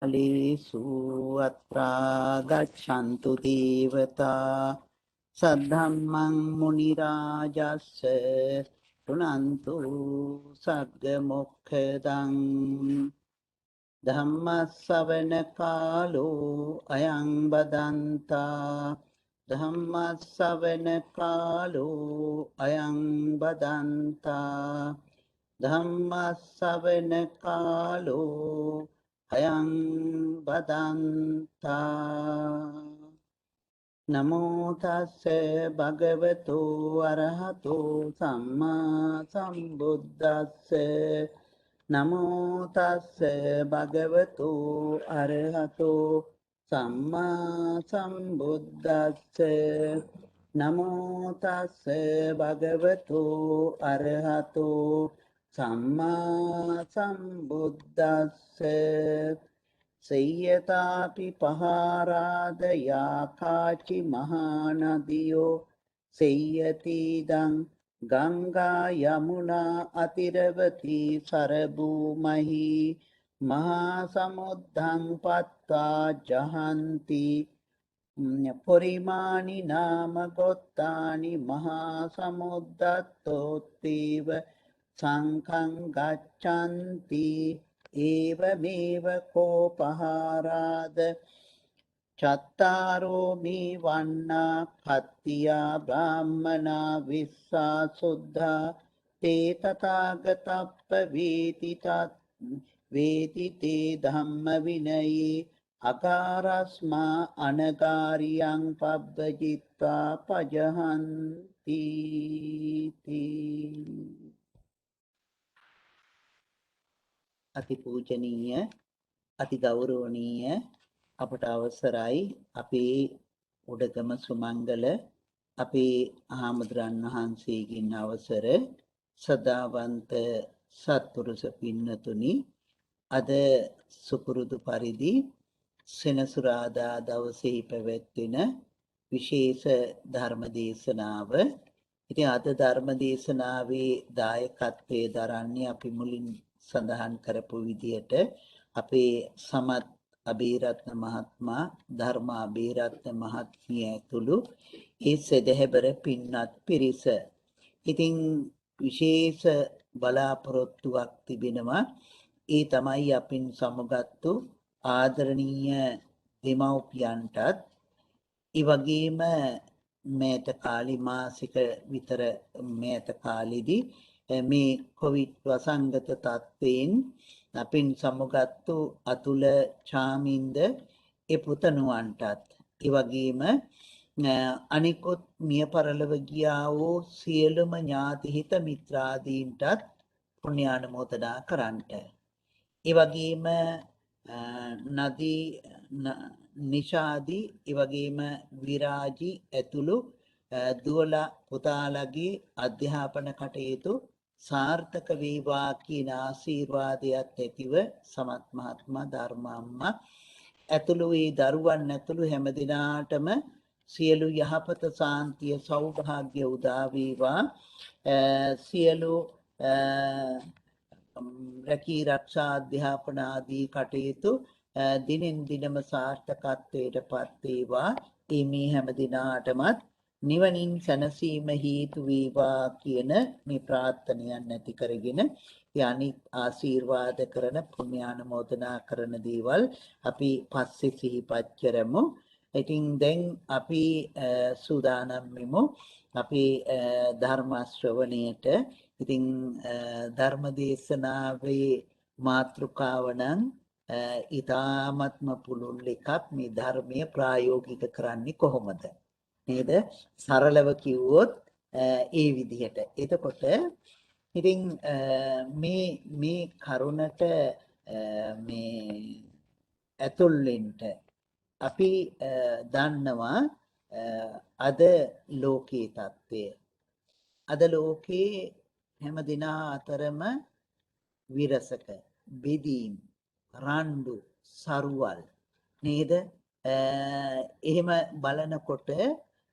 कालेषु अत्रा गच्छन्तु देवता सद्धम्मं मुनिराजस्य शृण्वन्तु सर्गमुखदं धम्मश्रवणकालो अयं बदन्ता धम्मश्रवणकालो अयं बदन्ता धम्मश्रवणकालो अयं बदन्ता नमो तस्से भगवतो अरहतो सम्मा सम्बुद्दस्से नमो तस्से भगवतो अरहतो सम्मा सम्बुद्दस्से नमो तस्से भगवतो अरहतो सम्मा सम्बुद्दस्से सेय्यतापि पहारादया काचि महानदियो सेय्यतीदं गङ्गा यमुना अतिरवती सरभूमहि महासमुद्धं पत्वा जहन्ति पुरिमाणि नाम गोत्तानि महासमुद्धत्तोत्तीव शङ्खं गच्छन्ति एवमेव कोपहाराद चत्तारो मे वन्ना खत्तिया ब्राह्मणा विश्वा शुद्धा ते तथागतप्पवेति वेति ते धम्मविनये अकारस्मा अनकार्यं पब्बजित्वा पजहन्ति अति पूजनीय अति गौरवनीय අපට අවසරයි අපේ උඩගම සුමංගල අපේ ආමඳුරන් වහන්සේගෙන් අවසර සදාවන්ත සත්පුරුෂ පින්නතුනි අද සුපුරුදු පරිදි සෙනසුරාදා දවසේ පැවැත්වෙන විශේෂ ධර්ම දේශනාව. ඉතින් අද ධර්ම දේශනාවේ දායකත්වයේ දරන්නේ අපි මුලින් සඳහන් කරපු විදිහට අපේ සමත් අබේරත්න මහත්මයා ධර්ම අබේරත්න මහත්මිය ඇතුළු ඒ සදහැබර පින්වත් පිරිස. ඉතින් විශේෂ බලාපොරොත්තුවක් තිබෙනවා. ඒ තමයි අපින් සමගත්තු ආදරණීය දෙමව්පියන්ටත් ඒ වගේම මේත කාලි මාසික විතර මේත කාලෙදී මේ කොවිඩ් වසංගත තත්ත්වයෙන් අපින් සමුගත්තු අතුල චාමින්ද ඒ පුතණුවන්ටත් ඒ වගේම අනිකුත් මිය පරලොව ගියා වූ සියලුම ඥාති හිත මිත්‍රාදීන්ටත් පුණ්‍යානුමෝදනා කරන්නට. ඒ වගේම නදී නිෂාදී ඒ වගේම විරාජි ඇතුළු දුවලා පුතාලගේ අධ්‍යාපන කටයුතු සාර්ථක වේවා කියන ආශිර්වාදයක් ඇතිව සමත් මහත්මයා ධර්මම්මා ඇතුළු ඒ දරුවන් ඇතුළු හැම දිනාටම සියලු යහපත සාන්තිය සෞභාග්‍ය උදා වේවා. සියලු රැකී රක්ෂා අධ්‍යාපන ආදී කටයුතු දිනෙන් දිනම සාර්ථකත්වයට පත් වේවා. මේ හැම දිනාටමත් නිවනින් සැනසීම හේතු වේවා කියන මේ ප්‍රාර්ථනයන් ඇති කරගෙන යනි ආශිර්වාද කරන පුණ්‍යානුමෝදනා කරන දේවල් අපි පස්සේ සිහිපත් කරමු. ඉතින් දැන් අපි සූදානම් වෙමු අපේ ධර්ම ශ්‍රවණයට. ඉතින් ධර්ම දේශනාවේ මාතෘකාව නම් ඊ타ත්ම පුළුල් එකක්. මේ ධර්මයේ ප්‍රායෝගික කරන්නේ කොහොමද නේද? සරලව කිව්වොත් ඒ විදිහට. එතකොට ඉතින් මේ කරුණට මේ ඇතුල් වෙන්න අපි දන්නවා අද ලෝකයේ තත්ත්වය. අද ලෝකේ හැම දිනා අතරම විරසක බෙදීම් රණ්ඩු සරුවල් නේද? එහෙම බලනකොට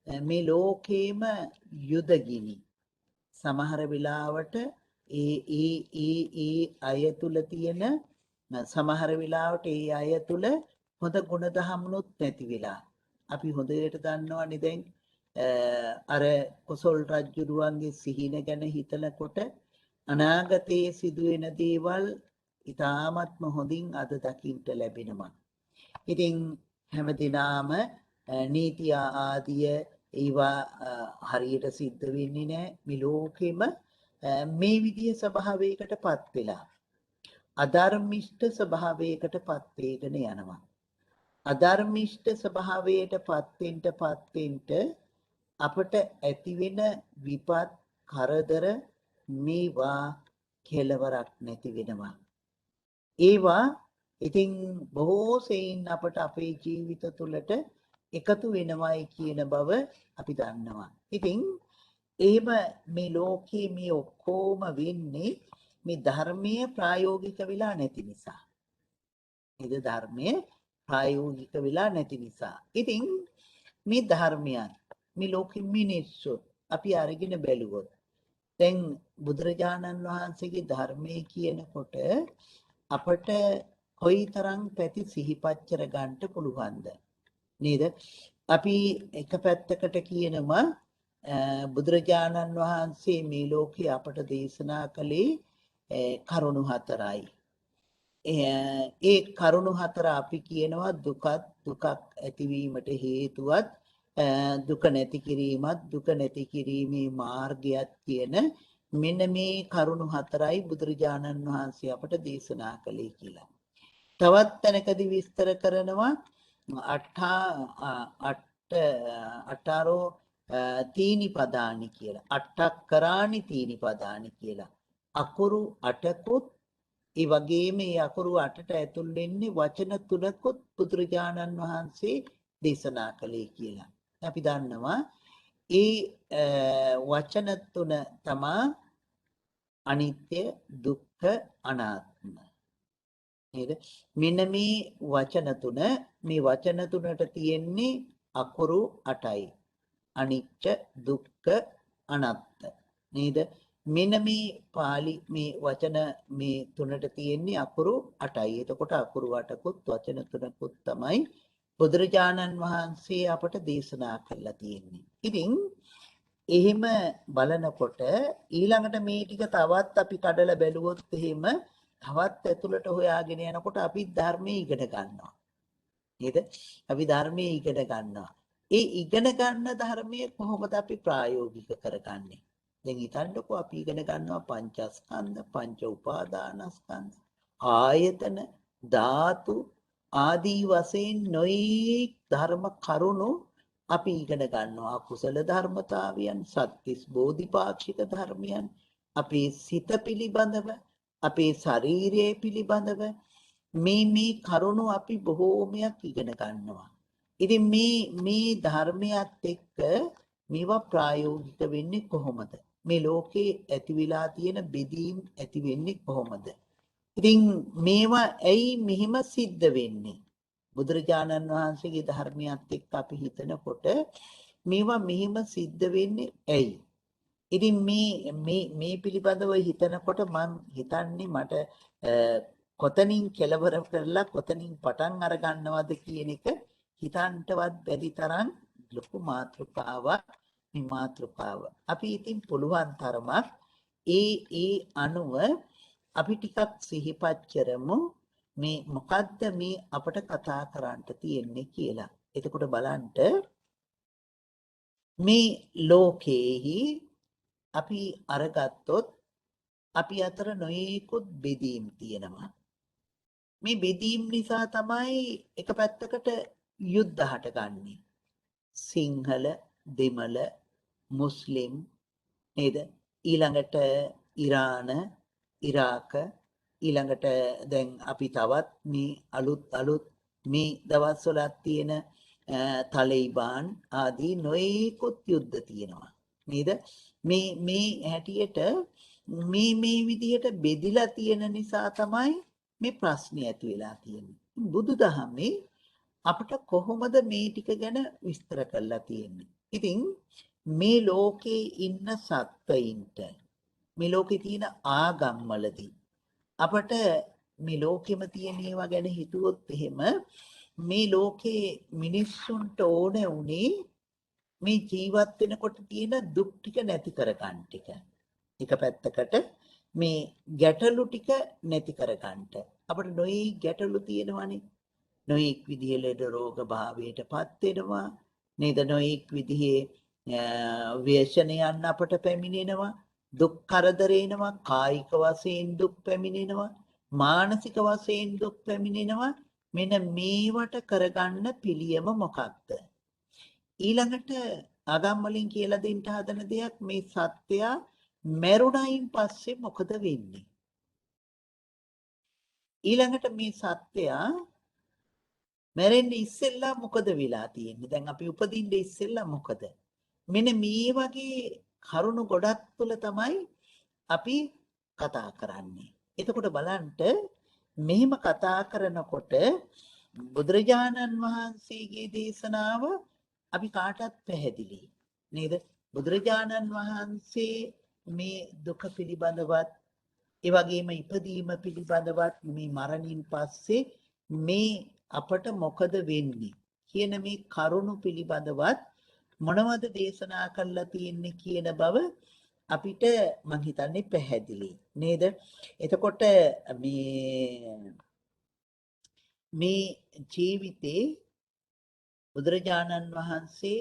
මේ ලෝකේම යුදගිනි සමහර වෙලාවට ඒ අය තුල තියෙන සමහර වෙලාවට ඒ අය තුල හොඳ ගුණධම්නුත් නැති වෙලා. අපි හොඳට දන්නවනේ දැන් අර කොසල් රජුරුවන්ගේ සිහින ගැන හිතනකොට අනාගතයේ සිදුවෙන දේවල් ඉතාමත්ම හොඳින් අද දකින්න ලැබෙනවා. ඉතින් හැමදිනාම නීති ආදිය ඒවා හරියට සිද්ධ වෙන්නේ නැහැ. මේ ලෝකෙම මේ විදිය ස්වභාවයකටපත් වෙලා අධර්මිෂ්ඨ ස්වභාවයකටපත් වේගෙන යනවා. අධර්මිෂ්ඨ ස්වභාවයටපත් වෙන්න අපට ඇති වෙන විපත් කරදර මේවා කෙලවරක් නැති වෙනවා. ඒවා ඉතින් බොහෝ සෙයින් අපට අපේ ජීවිත තුළට එකතු වෙනවයි කියන බව අපි දන්නවා. ඉතින් එහෙම මේ ලෝකයේ මේ ඔක්කොම වෙන්නේ මේ ධර්මයේ ප්‍රායෝගික වෙලා නැති නිසා. නේද? ධර්මයේ ප්‍රායෝගික වෙලා නැති නිසා. ඉතින් මේ ධර්මයන් මේ ලෝකෙ මිනිස්සු අපි අරගෙන බැලුවොත් දැන් බුදුරජාණන් වහන්සේගේ ධර්මයේ කියනකොට අපට කොයිතරම් පැති සිහිපත් කර ගන්නට පුළුවන්ද නේද? අපි එක පැත්තකට කියනවා බුදුරජාණන් වහන්සේ මේ ලෝකේ අපට දේශනා කළේ කරුණු හතරයි. ඒ කරුණු හතර අපි කියනවා දුකක් ඇතිවීමට හේතුවත් දුක නැති කිරීමත් දුක නැති කිරීමේ මාර්ගයත් කියන මෙන්න මේ කරුණු හතරයි බුදුරජාණන් වහන්සේ අපට දේශනා කළේ කියලා. තවත් තැනකදී විස්තර කරනවා අට්ඨාරෝ තීනි පදානි කියලා. අට්ඨක්කරානි තීනි පදානි කියලා. අකුරු 8කුත් ඒ වගේම මේ අකුරු 8ට ඇතුල් වෙන්නේ වචන 3කුත් බුදුරජාණන් වහන්සේ දේශනා කළේ කියලා. අපි දන්නවා ඒ වචන 3 තමා අනිත්‍ය දුක්ඛ අනාත්ම. නේද? මෙන්න මේ වචන 3 මේ වචන 3ට තියෙන්නේ අකුරු 8යි. අනිච්ච දුක්ඛ අනාත්ත. නේද? මෙන්න මේ පාලි මේ වචන මේ 3ට තියෙන්නේ අකුරු 8යි. එතකොට අකුරු 8කුත් වචන 3කුත් තමයි බුදුරජාණන් වහන්සේ අපට දේශනා කළා තියෙන්නේ. ඉතින් එහෙම බලනකොට ඊළඟට මේ ටික තවත් අපි කඩලා බැලුවොත් එහෙම තවත් ඇතුළට හොයාගෙන යනකොට අපි ධර්මයේ ඉගෙන ගන්නවා. නේද? අපි ධර්මයේ ඉගෙන ගන්නවා. ඒ ඉගෙන ගන්න ධර්මයේ කොහොමද අපි ප්‍රායෝගික කරගන්නේ? දැන් හිතන්නකෝ අපි ඉගෙන ගන්නවා පංචස්කන්ධ, පංච උපාදානස්කන්ධ, ආයතන, ධාතු ආදී වශයෙන් නොයෙක් ධර්ම කරුණු අපි ඉගෙන ගන්නවා. කුසල ධර්මතාවයන්, සත්‍තිස් බෝධිපාක්ෂික ධර්මයන්, අපේ සිත පිළිබඳව, අපේ ශරීරය පිළිබඳව මේ කරුණු අපි බොහෝමයක් ඉගෙන ගන්නවා. ඉතින් මේ ධර්මයත් එක්ක මේවා ප්‍රායෝගික වෙන්නේ කොහොමද? මේ ලෝකේ ඇති වෙලා තියෙන බෙදීම් ඇති වෙන්නේ කොහොමද? ඉතින් මේවා ඇයි මෙහිම සිද්ධ වෙන්නේ? බුදුරජාණන් වහන්සේගේ ධර්මයත් එක්ක අපි හිතනකොට මේවා මෙහිම සිද්ධ වෙන්නේ ඇයි? ඉතින් මේ පිළිබඳව හිතනකොට මම හිතන්නේ මට කොතනින් කෙලවර කරලා කොතනින් පටන් අර ගන්නවද කියන එක හිතන්නවත් බැරි තරම් ලොකු මාතෘකාවක් මේ මාතෘකාව. අපි ඉතින් පුළුවන් තරමක් ඒ අනුව අපි ටිකක් සිහිපත් කරමු මේ මොකද්ද මේ අපට කතා කරන්න තියෙන්නේ කියලා. එතකොට බලන්න මේ ලෝකේහි අපි අරගත්තොත් අපි අතර නොයෙකුත් බෙදීම් තියෙනවා. මේ බෙදීම් නිසා තමයි එක පැත්තකට යුද්ධ හටගන්නේ. සිංහල, දෙමළ, මුස්ලිම් නේද? ඊළඟට ඉරාන, ඉරාක, ඊළඟට දැන් අපි තවත් මේ අලුත් මේ දවස්වලත් තියෙන තලිබාන් ආදී නොයෙකුත් යුද්ධ තියෙනවා. නේද? මේ හැටියට මේ විදිහට බෙදිලා තියෙන නිසා තමයි මේ ප්‍රශ්නේ ඇති වෙලා තියෙන්නේ. බුදුදහමේ අපිට කොහොමද මේ ටික ගැන විස්තර කරලා තියෙන්නේ? ඉතින් මේ ලෝකේ ඉන්න සත්වයින්ට මේ ලෝකේ තියෙන ආගම්වලදී අපට මේ ලෝකෙම තියෙන ඒවා ගැන හිතුවොත් එහෙම මේ ලෝකේ මිනිස්සුන්ට ඕන උනේ මේ ජීවත් වෙනකොට තියෙන දුක් ටික නැති කරගන්න ටික. එක පැත්තකට මේ ගැටලු ටික නැති කරගන්න. අපිට නොයි ගැටලු තියෙනවනේ. නොයෙක් විදිහේ ලෙඩ රෝග භාවයටපත් වෙනවා. නේද? නොයෙක් විදිහේ ව්‍යසනයන් අපට පැමිණෙනවා. දුක් කරදර එනවා. කායික වශයෙන් දුක් පැමිණෙනවා. මානසික වශයෙන් දුක් පැමිණෙනවා. මෙන්න මේවට කරගන්න පිළියම මොකක්ද? ඊළඟට ආගම් වලින් කියලා දෙන්න හදන දෙයක් මේ සත්‍යය මරුණයින් පස්සේ මොකද වෙන්නේ? ඊළඟට මේ සත්‍යය මැරෙන්න ඉස්සෙල්ලා මොකද වෙලා තියෙන්නේ? දැන් අපි උපදින්න ඉස්සෙල්ලා මොකද? මෙන්න මේ වගේ කරුණු ගොඩක් තුල තමයි අපි කතා කරන්නේ. එතකොට බලන්න මෙහෙම කතා කරනකොට බුදුරජාණන් වහන්සේගේ දේශනාව අපි කාටත් පැහැදිලි නේද? බුදුරජාණන් වහන්සේ මේ දුක පිළිබඳවත් ඒ වගේම ඉපදීම පිළිබඳවත් මේ මරණින් පස්සේ මේ අපට මොකද වෙන්නේ කියන මේ කරුණු පිළිබඳවත් මොනවද දේශනා කරලා තියෙන්නේ කියන බව අපිට මං හිතන්නේ පැහැදිලි නේද? එතකොට මේ ජීවිතේ බුදුරජාණන් වහන්සේ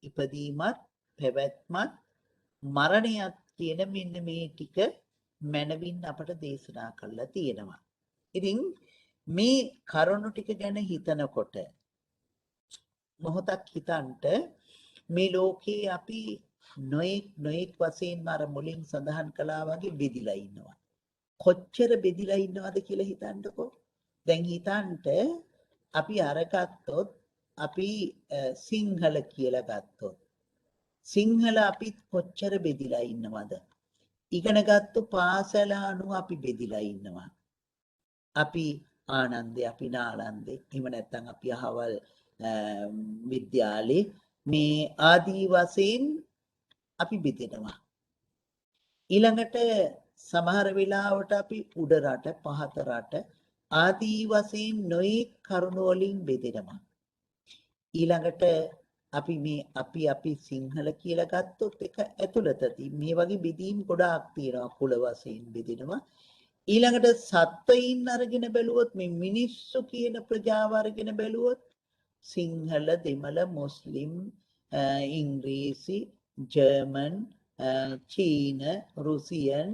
ඉපදීමත් පැවැත්මත් මරණයත් කියන මෙන්න මේ ටික මනවින් අපට දේශනා කරලා තියෙනවා. ඉතින් මේ කරුණු ටික ගැන හිතනකොට මොහොතක් හිතන්ට මේ ලෝකේ අපි නොඑක් වශයෙන් අර මුලින් සඳහන් කළා වගේ බෙදිලා ඉන්නවා. කොච්චර බෙදිලා ඉන්නවද කියලා හිතන්නකෝ. දැන් හිතන්ට අපි අරගත්තොත් අපි සිංහල කියලා ගත්තොත් සිංහල අපි කොච්චර බෙදිලා ඉන්නවද? ඉගෙනගත්තු පාසල අනුව අපි බෙදිලා ඉන්නවා. අපි ආනන්දේ, අපි නාලන්දේ, එහෙම නැත්නම් අපි අහවල් විද්‍යාලේ මේ ආදී වශයෙන් අපි බෙදෙනවා. ඊළඟට සමහර වෙලාවට අපි උඩ රට, පහත රට ආදී වශයෙන් නොයෙක් කරුණු වලින් බෙදෙනවා. ඊළඟට අපි සිංහල කියලා ගත්තොත් එක ඇතුළතදී මේ වගේ බෙදීම් ගොඩාක් තියෙනවා. කුල වශයෙන් බෙදෙනවා. ඊළඟට සත්වයින් අරගෙන බැලුවොත් මේ මිනිස්සු කියන ප්‍රජාව අරගෙන බැලුවොත් සිංහල, දෙමළ, මුස්ලිම්, ඉංග්‍රීසි, ජර්මන්, චීන, රුසියන්,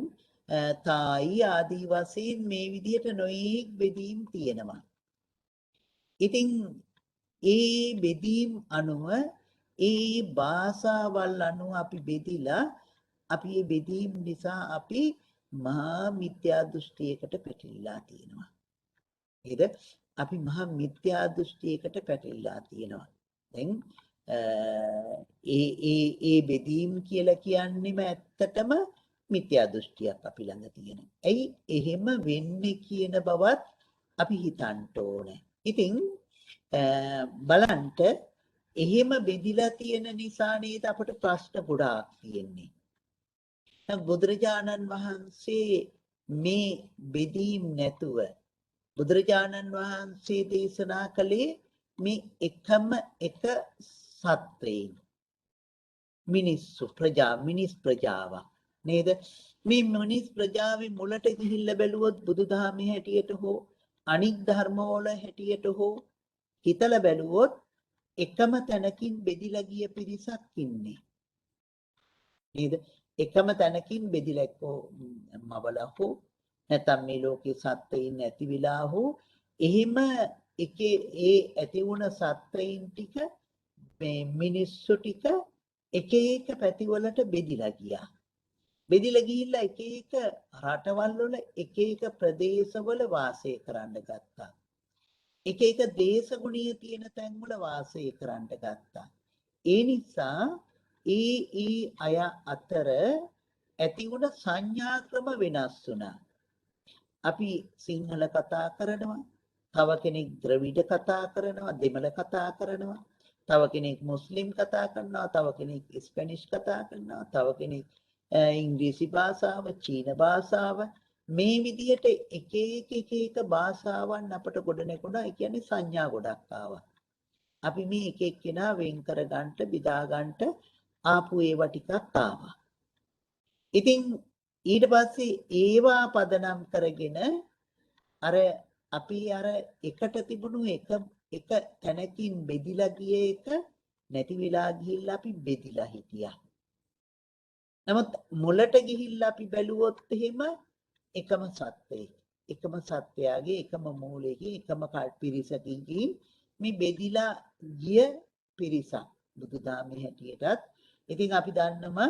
තායි ආදී වශයෙන් මේ විදිහට නොයෙක් බෙදීම් තියෙනවා. ඉතින් ඒ බෙදීම් අනුව ඒ භාෂාවල් අනුව අපි බෙදිලා අපි මේ බෙදීම් නිසා අපි මහා මිත්‍යා දෘෂ්ටියකට පැටලිලා තියෙනවා. නේද? අපි මහා මිත්‍යා දෘෂ්ටියකට පැටලිලා තියෙනවා. දැන් ඒ බෙදීම් කියලා කියන්නේම ඇත්තටම මිත්‍යා දෘෂ්ටියක් අපි ළඟ තියෙනවා. ඇයි එහෙම වෙන්නේ කියන බවත් අපි හිතන්න ඕනේ. ඉතින් බලන්ට එහෙම බෙදිලා තියෙන නිසා නේද අපට ප්‍රශ්න ගොඩාක් තියෙන්නේ. බුදුරජාණන් වහන්සේ මේ බෙදීම් නැතුව බුදුරජාණන් වහන්සේ දේශනා කළේ මේ එකම එක සත්වයින් මිනිස් ප්‍රජාව නේද? මේ මිනිස් ප්‍රජාවේ මුලට ගිහිල්ලා බැලුවොත් බුදුදහමේ හැටියට හෝ අනික් ධර්මවල හැටියට හෝ හිතලා බැලුවොත් එකම තැනකින් බෙදිලා ගිය පිරිසක් ඉන්නේ නේද? එකම තැනකින් බෙදිලා එක්කෝ මවලා හෝ නැත්නම් මේ ලෝකේ සත්වයින් නැති වෙලා හෝ එහෙම එකේ ඒ ඇති වුණ සත්වයින් ටික මේ මිනිස්සු ටික එක එක පැතිවලට බෙදිලා ගියා. බෙදිලා ගිහිල්ලා එක එක රටවල් වල එක එක ප්‍රදේශවල වාසය කරන්න ගත්තා. එක එක දේශගුණීය තියෙන තැන්වල වාසය කරන්න ගත්තා. ඒ නිසා ඒ අය අතර ඇති වුණ සංඥා ක්‍රම වෙනස් වුණා. අපි සිංහල කතා කරනවා, තව කෙනෙක් ද්‍රවිඩ කතා කරනවා, දෙමළ කතා කරනවා, තව කෙනෙක් මුස්ලිම් කතා කරනවා, තව කෙනෙක් ස්පැනිෂ් කතා කරනවා, තව කෙනෙක් ඉංග්‍රීසි භාෂාව, චීන භාෂාව මේ විදිහට එක භාෂාවන් අපට ගොඩනැගුණා. ඒ කියන්නේ සංඥා ගොඩක් ආවා. අපි මේ එක එක්කෙනා වෙන් කර ගන්නට බෙදා ගන්නට ආපු ඒවා ටිකක් ආවා. ඉතින් ඊට පස්සේ ඒවා පදනම් කරගෙන අර අපි අර එකට තිබුණු එක තැනකින් බෙදිලා ගිය එක නැති වෙලා ගිහිල්ලා අපි බෙදිලා හිටියා. නමුත් මුලට ගිහිල්ලා අපි බැලුවොත් එහෙම එකම සත්‍යය. එකම සත්‍යයගේ එකම මූලයේ එකම පිරිසකින් මේ බෙදිලා ගිය පිරිසක් බුදුදහමේ හැටියටත්. ඉතින් අපි දන්නවා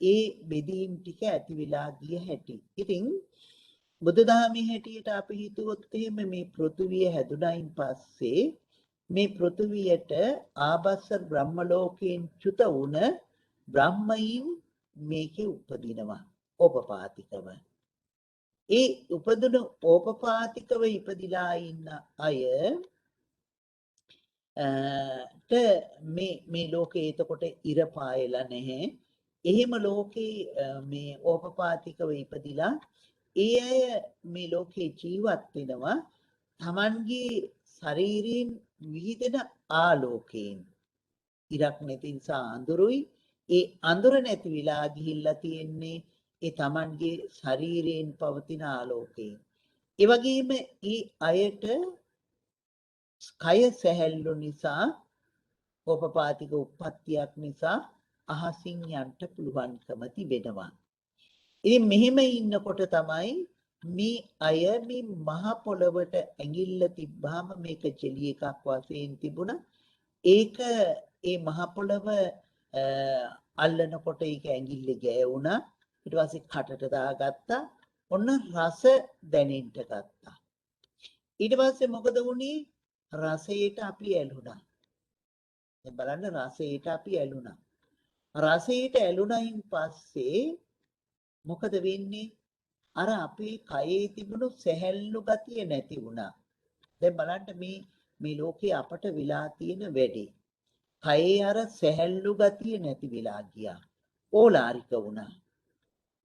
ඒ බෙදීම් ටික ඇති වෙලා ගිය හැටි. ඉතින් බුදුදහමේ හැටියට අපි හිතුවොත් එහෙම මේ පෘථුවිය හැදුනයින් පස්සේ මේ පෘථුවියට ආභස්සර බ්‍රහ්ම ලෝකයෙන් චුත වුණ බ්‍රහ්මයින් මේකේ උපදිනවා ඕපපාතිකව. ඒ උපදින ඕපපාතිකව ඉපදිලා ඉන්න අය මේ ලෝකේ එතකොට ඉර පායලා නැහැ. එහෙම ලෝකේ මේ ඕපපාතිකව ඉපදිලා ඒ අය මේ ලෝකේ ජීවත් වෙනවා තමන්ගේ ශරීරයෙන් විහිදෙන ආලෝකයෙන්. ඉරක් නැති නිසා අඳුරුයි. ඒ අඳුර නැති වෙලා ගිහිල්ලා තියෙන්නේ ඒ තමන්ගේ ශරීරයෙන් පවතින ආලෝකයෙන්. ඒ වගේම ඒ අයට කය සැහැල්ලු නිසා ඕපපාතික උප්පත්තියක් නිසා අහසින් යන්න පුළුවන්කම තිබෙනවා. ඉතින් මෙහෙම ඉන්නකොට තමයි මේ අය මේ මහ පොළවට ඇඟිල්ල තිබ්බාම මේක ජෙලි එකක් වශයෙන් තිබුණා. ඒක ඒ මහ පොළව අල්ලනකොට ඒක ඇඟිල්ල ගෑවුණා. ඊට පස්සේ කටට දාගත්තා. ඔන්න රස දැනෙන්න ගත්තා. ඊට පස්සේ මොකද වුනේ? රසයට අපි ඇලුනා. දැන් බලන්න රසයට අපි ඇලුනා. රසයට ඇලුනයින් පස්සේ මොකද වෙන්නේ? අර අපේ කයේ තිබුණු සැහැල්ලු ගතිය නැති වුණා. දැන් බලන්න මේ ලෝකේ අපට වෙලා තියෙන වැඩේ. කයේ අර සැහැල්ලු ගතිය නැති වෙලා ගියා. ඕලාරික වුණා.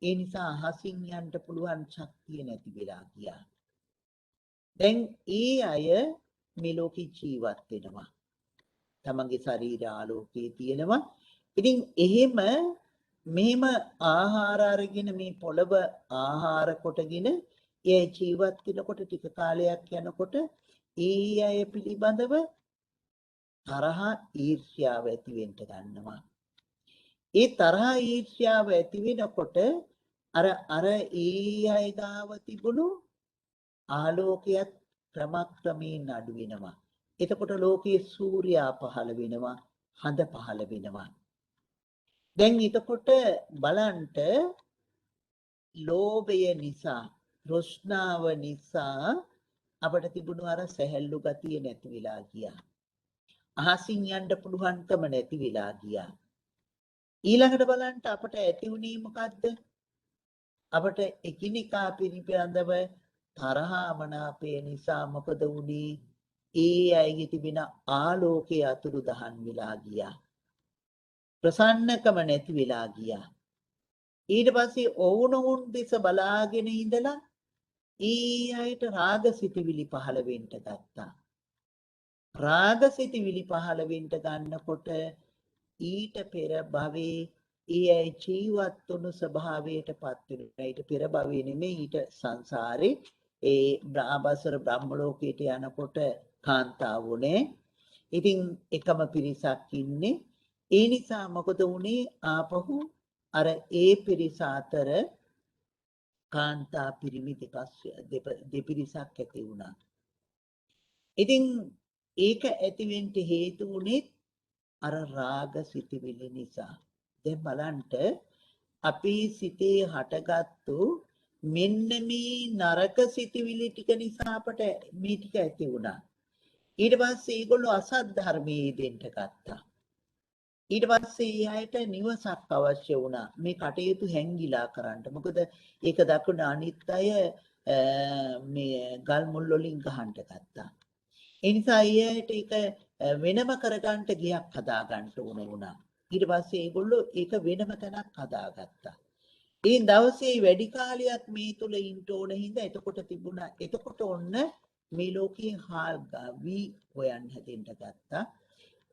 ඒ නිසා අහසින් යන්න පුළුවන් ශක්තිය නැති වෙලා ගියා. දැන් ඒ අය මේ ලෝකේ ජීවත් වෙනවා. තමන්ගේ ශරීර ආලෝකයේ තියෙනවා. ඉතින් මෙහෙම ආහාර අරගෙන මේ පොළව ආහාර කොටගෙන ඒ ජීවත් වෙනකොට ටික කාලයක් යනකොට ඒ අය පිළිබඳව තරහ ඊර්ෂ්‍යාව ඇති වෙන්න ගන්නවා. ඒ තරහ ඊර්ෂ්‍යාව ඇති වෙනකොට අර ඒ අය ගාව තිබුණු ආලෝකයක් ක්‍රමක්‍රමයෙන් අඩු වෙනවා. එතකොට ලෝකයේ සූර්යයා පහළ වෙනවා, හඳ පහළ වෙනවා. දැන් එතකොට බලන්ට ලෝභය නිසා, තෘෂ්ණාව නිසා අපට තිබුණු අර සැහැල්ලු ගතිය නැති වෙලා ගියා. අහසින් යන්න පුළුවන්කම නැති වෙලා ගියා. ඊළඟට බලන්න අපට ඇති වුණේ මොකද්ද? අපට එකිනෙකා පිළිබඳව තරහා මනාපය නිසා මොකද වුණේ? ඒ අයගේ තිබෙන ආලෝකයේ අතුරුදහන් වෙලා ගියා. ප්‍රසන්නකම නැති වෙලා ගියා. ඊට පස්සේ ඔවුනොවුන් දෙස බලාගෙන ඉඳලා ඒ අයට රාගසිතවිලි පහළ වෙන්න ගත්තා. රාගසිතවිලි පහළ වෙන්න ගන්නකොට ඊට පෙර භවයේ ඒ අය ජීවත් වුණු ස්වභාවයටපත් වෙනවා. ඊට පෙර භවයේ නෙමෙයි ඊට සංසාරේ ඒ ආභස්සර බ්‍රහ්ම ලෝකයට යනකොට කාන්තාවුනේ. ඉතින් එකම පිරිසක් ඉන්නේ. ඒ නිසා මොකද වුනේ? ආපහු අර ඒ පිරිස අතර කාන්තා පිරිමි දෙපිරිසක් ඇති වුණා. ඉතින් ඒක ඇති වෙන්න හේතු වුනේ අර රාග සිතිවිලි නිසා. දැන් බලන්න අපේ සිතේ හටගත්තු මෙන්න මේ නරක සිතිවිලි ටික නිසා අපට මේ ටික ඇති වුණා. ඊට පස්සේ ඒගොල්ලෝ අසත් ධර්මයේ දෙන්න ගත්තා. ඊට පස්සේ යායට නිවසක් අවශ්‍ය වුණා මේ කටයුතු හැංගිලා කරන්න. මොකද ඒක දක්වන අනිත් අය මේ ගල් මුල් වලින් ගහන්න ගත්තා. ඒ නිසා යායට ඒක වෙනම කරගන්න ගියක් හදා ගන්න ඕන වුණා. ඊට පස්සේ ඒගොල්ලෝ ඒක වෙනම තැනක් හදාගත්තා. ඒ දවසේ වැඩි කාලයක් මේ තුල ඉන්න ඕන හින්දා එතකොට තිබුණා. එතකොට ඔන්න මේ ලෝකේ වී හොයන්න හැදෙන්න ගත්තා.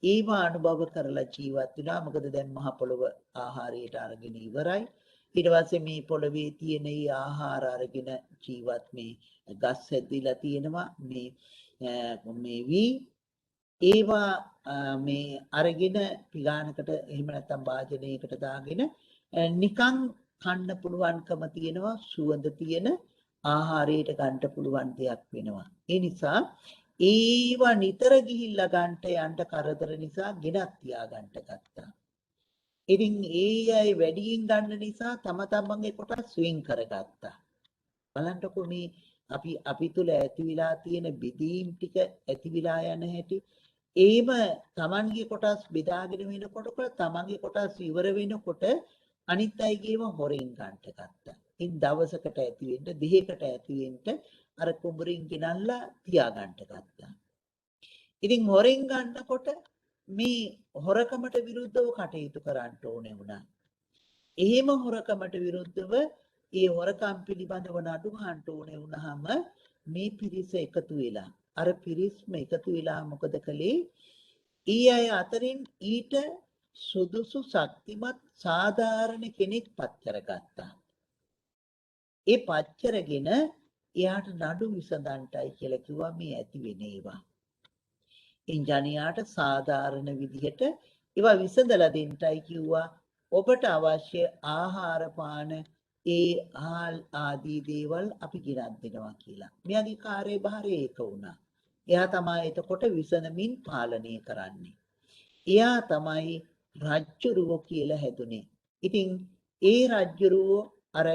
ඒව අනුභව කරලා ජීවත් වෙනවා. මොකද දැන් මහ පොළොව ආහාරයට අරගෙන ඉවරයි. ඊට පස්සේ මේ පොළවේ තියෙන මේ ආහාර අරගෙන ජීවත් මේ ගස් හැදිලා තියෙනවා. මේ වී ඒවා මේ අරගෙන පිගානකට එහෙම නැත්නම් වාජනයකට දාගෙන නිකන් කන්න පුළුවන්කම තියෙනවා. සුවඳ තියෙන ආහාරයට ගන්න පුළුවන් දෙයක් වෙනවා. ඒ නිසා ඒවා නිතර ගිහිල්ලා ගන්නට යන්න කරදර නිසා ගෙනත් තියාගන්න ගත්තා. ඉතින් ඒ අය වැඩියෙන් ගන්න නිසා තම තමන්ගේ කොටස් ස්විං කරගත්තා. බලන්නකො මේ අපි තුල ඇති වෙලා තියෙන බෙදීම් ටික ඇති වෙලා යන හැටි. ඒම තමන්ගේ කොටස් බෙදාගෙන වෙනකොට තමන්ගේ කොටස් ඉවර වෙනකොට අනිත් අයගේම හොරෙන් ගන්නට ගත්තා. ඉන් දවසකට ඇති වෙන්න දෙකකට ඇති වෙන්න අර කුඹරින් ගෙනල්ලා තියාගන්නට ගත්තා. ඉතින් හොරෙන් ගන්නකොට මේ හොරකමට විරුද්ධව කටයුතු කරන්න ඕනේ වුණා. එහෙම හොරකමට විරුද්ධව ඒ හොරකම් පිළිබඳව නඩු ගන්න ඕනේ වුණාම මේ පිරිස එකතු වෙලා අර පිරිස්ම එකතු වෙලා මොකද කළේ? ඊ අය අතරින් ඊට සුදුසු ශක්තිමත් සාධාරණ කෙනෙක් පත් කරගත්තා. ඒ පත් කරගෙන එයාට නඩු විසඳන්නටයි කියලා කිව්වා මේ ඇති වෙන ඒවා. ඉන්ජනියාට සාධාරණ විදිහට ඒවා විසඳලා දෙන්නටයි කිව්වා. ඔබට අවශ්‍ය ආහාර පාන ඒ ආල් ආදී දේවල් අපි ගෙනත් දෙනවා කියලා. මේ අධිකාරයේ භාරය ඒක වුණා. එයා තමයි එතකොට විසඳමින් පාලනය කරන්නේ. එයා තමයි රජ්ජුරුවෝ කියලා හැදුනේ. ඉතින් ඒ රජ්ජුරුවෝ අර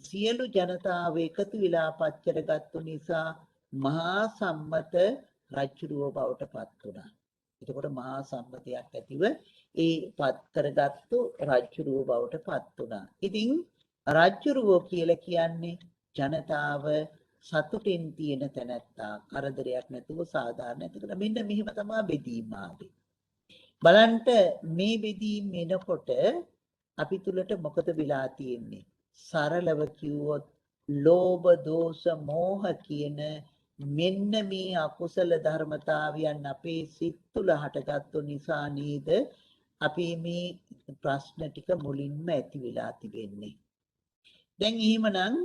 සියලු ජනතාව එකතු වෙලා පත් කරගත්තු නිසා මහා සම්මත රජ්ජුරුවෝ බවට පත් වුණා. එතකොට මහා සම්මතයක් ඇතිව ඒ පත් කරගත්තු රජ්ජුරුවෝ බවට පත් වුණා. ඉතින් රජ්ජුරුවෝ කියලා කියන්නේ ජනතාව සතුටින් තියෙන තැනැත්තා, කරදරයක් නැතුව සාධාරණ ඇතිකලා මෙන්න මෙහෙම තමයි බෙදීම ආවේ. බලන්න මේ බෙදීම එනකොට අපි තුලට මොකද වෙලා තියෙන්නේ? සරලව කිව්වොත් ලෝභ, දෝෂ, මෝහ කියන මෙන්න මේ අකුසල ධර්මතාවයන් අපේ සිත් තුළ හටගත්තු නිසා නේද අපි මේ ප්‍රශ්න ටික මුලින්ම ඇති වෙලා තිබෙන්නේ. දැන් එහෙමනම්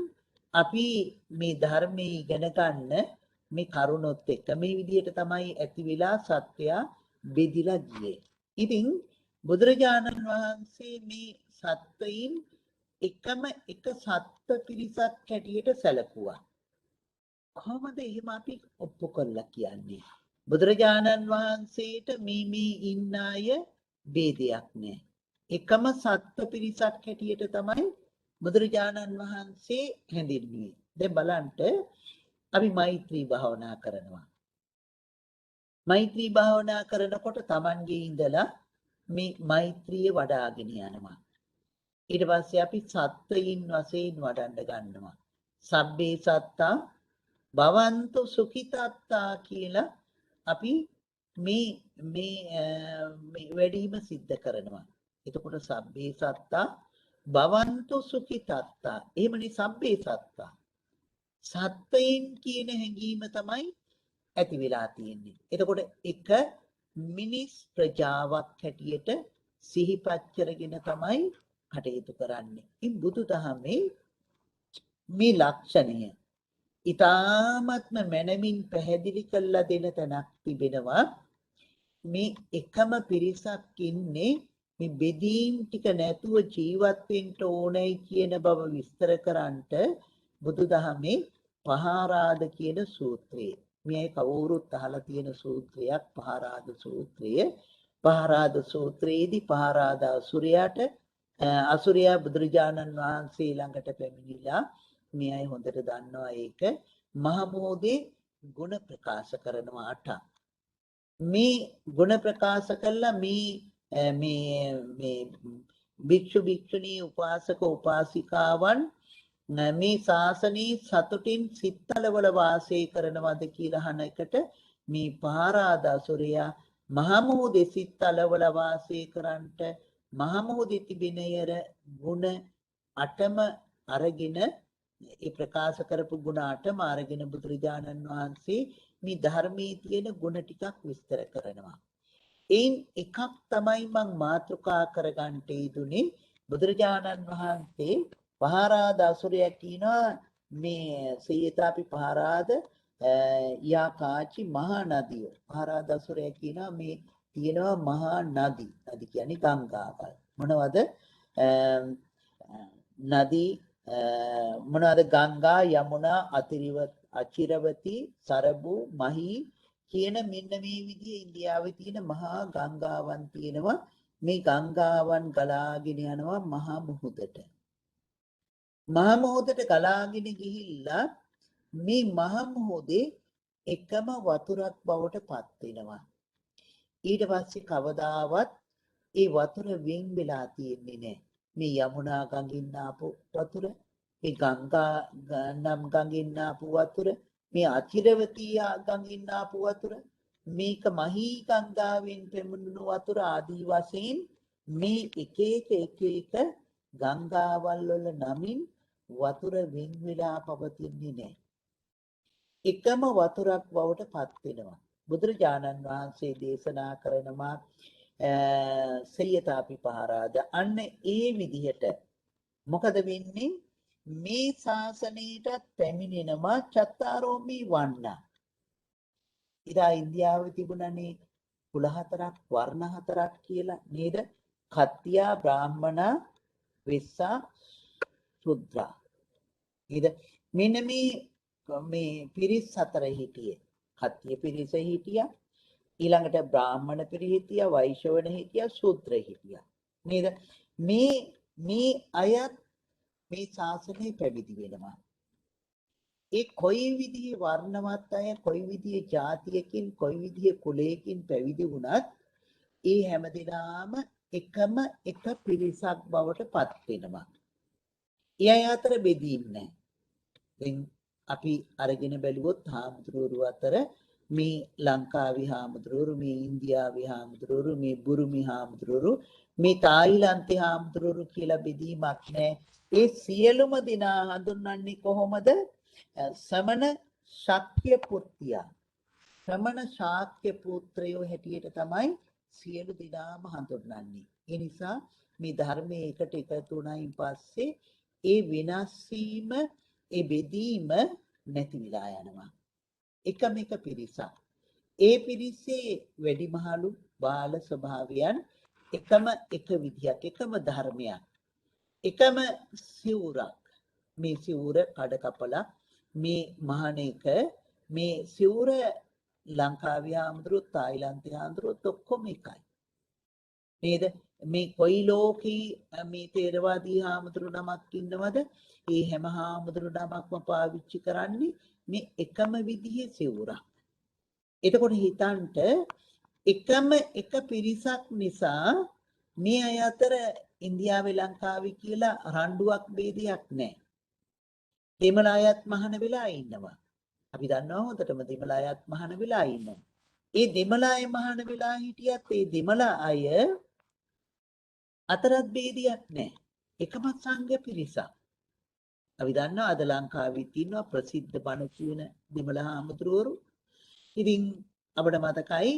අපි මේ ධර්මයේ ඉගෙන ගන්න මේ කරුණොත් එක්ක මේ විදිහට තමයි ඇති වෙලා සත්‍යය බෙදිලා ගියේ. ඉතින් බුදුරජාණන් වහන්සේ මේ සත්වයින් එකම එක සත්ව පිරිසක් හැටියට සැලකුවා. කොහොමද එහෙම අපි ඔප්පු කරලා කියන්නේ? බුදුරජාණන් වහන්සේට මේ ඉන්න අය ભેදයක් නැහැ. එකම සත්ව පිරිසක් හැටියට තමයි බුදුරජාණන් වහන්සේ හැඳින්වුවේ. දැන් බලන්න අපි මෛත්‍රී භාවනා කරනවා. මෛත්‍රී භාවනා කරනකොට Tamanගේ ඉඳලා මේ මෛත්‍රිය වඩාගෙන යනවා. ඊට පස්සේ අපි සත්වයින් වශයෙන් වඩන්න ගන්නවා. සබ්බේ සත්තා භවන්තු සුඛිතත්තා කියලා අපි මේ වැඩිම සිද්ධ කරනවා. එතකොට සබ්බේ සත්තා භවන්තු සුඛිතත්තා. එහෙමනේ සබ්බේ සත්තා. සත්වයින් කියන හැඟීම තමයි ඇති වෙලා තියෙන්නේ. එතකොට එක මිනිස් ප්‍රජාවක් හැටියට සිහිපත් කරගෙන තමයි කටයුතු කරන්නේ. ඉතින් බුදුදහමේ මේ ලක්ෂණය ඊ타ත්ම මනමින් පැහැදිලි කරලා දෙන තැනක් තිබෙනවා. මේ එකම පිරිසක් ඉන්නේ මේ බෙදීම් ටික නැතුව ජීවත් වෙන්න ඕනේ කියන බව විස්තර කරන්නට බුදුදහමේ පහාරාද කියන සූත්‍රය. මේ කවුරුත් අහලා තියෙන සූත්‍රයක් පහාරාද සූත්‍රය. පහාරාද සූත්‍රයේදී පහාරාද අසුරයා බුදුරජාණන් වහන්සේ ළඟට පැමිණිලා මේ අය හොඳට දන්නවා ඒක මහමෝධේ ගුණ ප්‍රකාශ කරනවා 8ක්. මේ ගුණ ප්‍රකාශ කළා මේ භික්ෂු භික්ෂුණී උපාසක උපාසිකාවන් මේ ශාසනයේ සතුටින් සිත්තලවල වාසය කරනවද කියලා අහන එකට මේ පහාරාදාසුරයා මහමෝධේ සිත්තලවල වාසය කරන්නට මහමෝධේ තිබෙන යර ගුණ අටම අරගෙන ඒ ප්‍රකාශ කරපු ගුණ අටම අරගෙන බුදුරජාණන් වහන්සේ මේ ධර්මයේ තියෙන ගුණ ටිකක් විස්තර කරනවා. එයින් එකක් තමයි මම මාතෘකා කරගන්න යෙදුනේ. බුදුරජාණන් වහන්සේ පහරාද අසුරයා කියනවා මේ සීතාපි පහරාද යා කාචි මහා නදිය. පහරාද අසුරයා කියනවා මේ තියෙනවා මහා නදී. නදී කියන්නේ ගංගාවල්. මොනවද? නදී මොනවාද? ගංගා, යමුනා, අචිරවති, සරබු, මහී කියන මෙන්න මේ විදිහේ ඉන්දියාවේ තියෙන මහා ගංගාවන් තියෙනවා. මේ ගංගාවන් ගලාගෙන යනවා මහා මුහුදට. මහා මුහුදට ගලාගෙන ගිහිල්ලා මේ මහා මුහුදේ එකම වතුරක් බවට පත් වෙනවා. ඊට පස්සේ කවදාවත් ඒ වතුර වෙන් වෙලා තියෙන්නේ නැහැ. මේ යමුනා ගඟින් ආපු වතුර, මේ ගංගා නම් ගඟින් ආපු වතුර, මේ අචිරවතී ගඟින් ආපු වතුර, මේක මහී ගංගාවෙන් පෙමුණුණු වතුර ආදී වශයෙන් මේ එක එක ගංගාවල් වල නමින් වතුර වෙන් වෙලා පවතින්නේ නැහැ. එකම වතුරක් බවට පත් වෙනවා. බුදුරජාණන් වහන්සේ දේශනා කරනවා සයතාපි පහරාද. අන්න ඒ විදිහට මොකද වෙන්නේ? මේ ශාසනයට පැමිණෙනවා චත්තාරෝමි වන්න. ඉදා ඉන්දියාවේ තිබුණනේ කුල හතරක්, වර්ණ හතරක් කියලා නේද? කත්තියා, බ්‍රාහ්මණ, වෙස්සා, ශුද්‍රා. නේද? මෙන්න මේ පිරිස් හතර හිටියේ. කත්තිය පිරිස හිටියා, ඊළඟට බ්‍රාහ්මණ පිරිස හිටියා, වෛශ්‍යවණ හිටියා, ශූද්‍ර හිටියා. නේද? මේ අයත් මේ ශාසනය පැවිදි වෙනවා. ඒ කොයි විදිහේ වර්ණවත් අය, කොයි විදිහේ ජාතියකින්, කොයි විදිහේ කුලයකින් පැවිදි වුණත් ඒ හැමදෙනාම එකම එක පිරිසක් බවට පත් වෙනවා. ඒ අය අතර බෙදීම් නැහැ. දැන් අපි අරගෙන බැලුවොත් හාමුදුරුවෝ අතර මේ ලංකාවේ හාමුදුරුවෝ, මේ ඉන්දියාවේ හාමුදුරුවෝ, මේ බුරුමි හාමුදුරුවෝ, මේ තායිලන්තේ හාමුදුරුවෝ කියලා බෙදීමක් නැහැ. ඒ සියලුම දෙනා හඳුන්වන්නේ කොහොමද? සමන ශක්‍ය පුත්තිය. සමන ශාක්‍ය පුත්‍රයෝ හැටියට තමයි සියලු දෙනාම හඳුන්වන්නේ. ඒ නිසා මේ ධර්මයේ එකට එකතු වුණායින් පස්සේ ඒ වෙනස් වීම, ඒ බෙදීම නැති වෙලා යනවා. එකම එක පිරිසක්. ඒ පිරිසේ වැඩිමහලු බාල ස්වභාවයන් එකම එක විදියක්, එකම ධර්මයක්, එකම සිවුරක්. මේ සිවුර කඩ කපලා මේ මහණ එක, මේ සිවුර ලංකාවේ හාමුදුරුවෝ, තායිලන්තේ හාමුදුරුවෝ ඔක්කොම එකයි. නේද? මේ කොයි ලෝකේ මේ තේරවාදී හාමුදුරු නමක් ඉන්නවද? ඒ හැම හාමුදුරු නමක්ම පාවිච්චි කරන්නේ මේ එකම විදිහේ සිවුරක්. එතකොට හිතන්ට එකම එක පිරිසක් නිසා මේ අය අතර ඉන්දියාවේ ලංකාවේ කියලා රණ්ඩුවක් ભેදයක් නැහැ. දෙමළ අයත් මහාන වෙලා ඉන්නවා. අපි දන්නවා හොඳටම දෙමළ අයත් මහාන වෙලා ඉන්නවා. ඒ දෙමළ අය මහාන වෙලා හිටියත් ඒ දෙමළ අය අතරත් ભેදයක් නැහැ. එකම සංඝ පිරිසක්. අපි දන්නවා අද ලංකාවේ තියෙනවා ප්‍රසිද්ධ බණ කියන දෙමළ හාමුදුරුවරු. ඉතින් අපිට මතකයි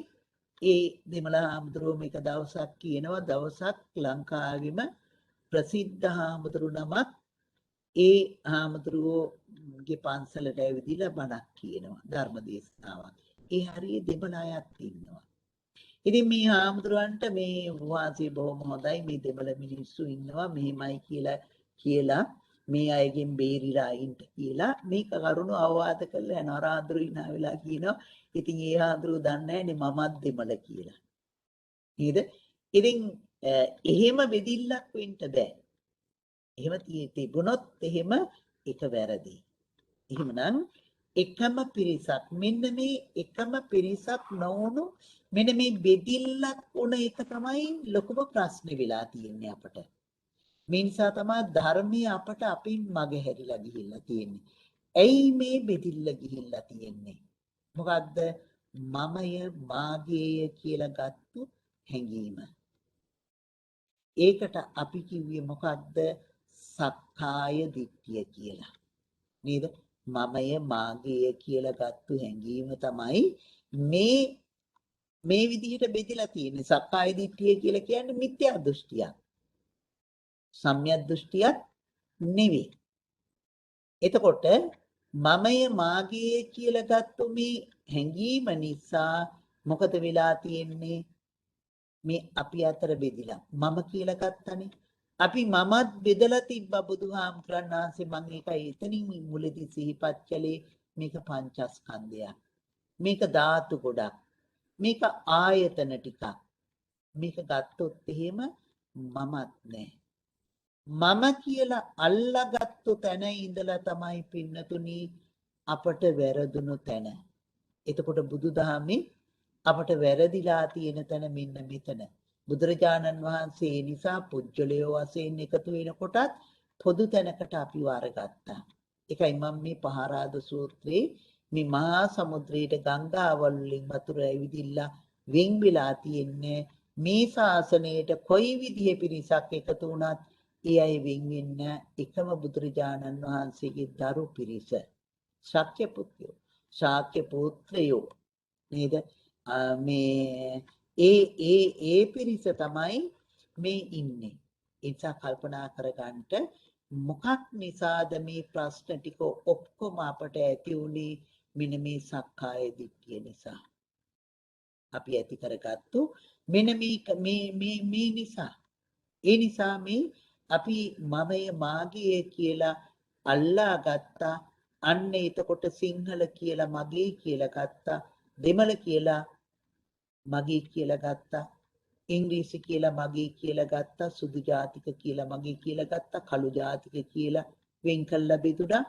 ඒ දෙමළ හාමුදුරුවෝ මේක දවසක් කියනවා, දවසක් ලංකාවෙම ප්‍රසිද්ධ හාමුදුරු නමක් ඒ හාමුදුරුවෝගේ පන්සලට ඇවිදලා බණක් කියනවා, ධර්ම දේශනාවක්. ඒ හරිය දෙමළ අයත් ඉන්නවා. ඉතින් මේ හාමුදුරුවන්ට මේ වාසිය බොහොම හොඳයි, මේ දෙමළ මිනිස්සු ඉන්නවා මෙහෙමයි කියලා මේ අයගෙන් බේරිලා ඉන්න කියලා මේක කරුණු අවවාද කරලා යනවා. රාඳුරු ඉනා වෙලා කියනවා ඉතින් ඒ හාමුදුරුවෝ දන්නේ නැනේ මමත් දෙමළ කියලා. නේද? ඉතින් එහෙම බෙදිල්ලක් වෙන්න බෑ. එහෙම තිබුණොත් එහෙම එක වැරදි. එහෙමනම් එකම පිරිසක්, මෙන්න මේ එකම පිරිසක් නොවුණු මෙන්න මේ බෙදිල්ලක් වුණ එක තමයි ලොකුම ප්‍රශ්නේ වෙලා තියෙන්නේ අපට. මේ නිසා තමයි ධර්මයේ අපට අපින් මගහැරිලා ගිහිල්ලා තියෙන්නේ. ඇයි මේ බෙදිල්ල ගිහිල්ලා තියෙන්නේ? මොකද්ද? මමය මාගේය කියලා ගත්තු හැඟීම. ඒකට අපි කිව්වේ මොකද්ද? සක්කාය දිට්ඨිය කියලා. නේද? මමය මාගේ කියලා ගත්තු හැඟීම තමයි මේ විදිහට බෙදලා තියෙන්නේ. සක්කාය දිට්ඨිය කියලා කියන්නේ මිත්‍යා දෘෂ්ටියක්. සම්‍යක් දෘෂ්ටියක් නෙවෙයි. එතකොට මමය මාගේ කියලා ගත්තු මේ හැඟීම නිසා මොකද වෙලා තියෙන්නේ? මේ අපි අතර බෙදිලා මම කියලා ගත්තනේ. අපි මමත් බෙදලා තිබ්බා බුදුහාමුදුරන් වහන්සේ. මම ඒකයි එතනින් මුලදී සිහිපත් කළේ මේක පංචස්කන්ධයක්. මේක ධාතු ගොඩක්. මේක ආයතන ටිකක්. මේක ගත්තොත් එහෙම මමත් නෑ. මම කියලා අල්ලාගත්තු තැන ඉඳලා තමයි පින්නතුනි අපට වැරදුණු තැන. එතකොට බුදුදහමේ අපට වැරදිලා තියෙන තැන මෙන්න මෙතන. බුදුරජාණන් වහන්සේ ඒ නිසා පුජ්‍යලයෝ වශයෙන් එකතු වෙනකොටත් පොදු තැනකට අපි වරගත්තා. ඒකයි මම මේ පහරාද සූත්‍රයේ මේ මහා සමුද්‍රයට ගංගාවල් වලින් වතුර ඇවිදිලා වෙන් වෙලා තියෙන්නේ මේ ශාසනයට කොයි විදිහේ පිරිසක් එකතු වුණත් ඒ අය වෙන් වෙන්න එකම බුදුරජාණන් වහන්සේගේ දරු පිරිස. ශාක්‍ය පුත්‍රයෝ, ශාක්‍ය පුත්‍රයෝ නේද? මේ ඒ පිරිස තමයි මේ ඉන්නේ. ඒ නිසා කල්පනා කරගන්නට මොකක් නිසාද මේ ප්‍රශ්න ටික ඔක්කොම අපට ඇති වුනේ? මෙන්න මේ සක්කාය දිට්ඨිය නිසා. අපි ඇති කරගත්තු මෙන්න මේ නිසා. ඒ නිසා මේ අපි මමය මාගේ කියලා අල්ලා ගත්තා. අන්න එතකොට සිංහල කියලා මගේ කියලා ගත්තා. දෙමළ කියලා මගේ කියලා ගත්තා. ඉංග්‍රීසි කියලා මගේ කියලා ගත්තා. සුදු ජාතික කියලා මගේ කියලා ගත්තා. කළු ජාතික කියලා වෙන් කළා බෙදුණා.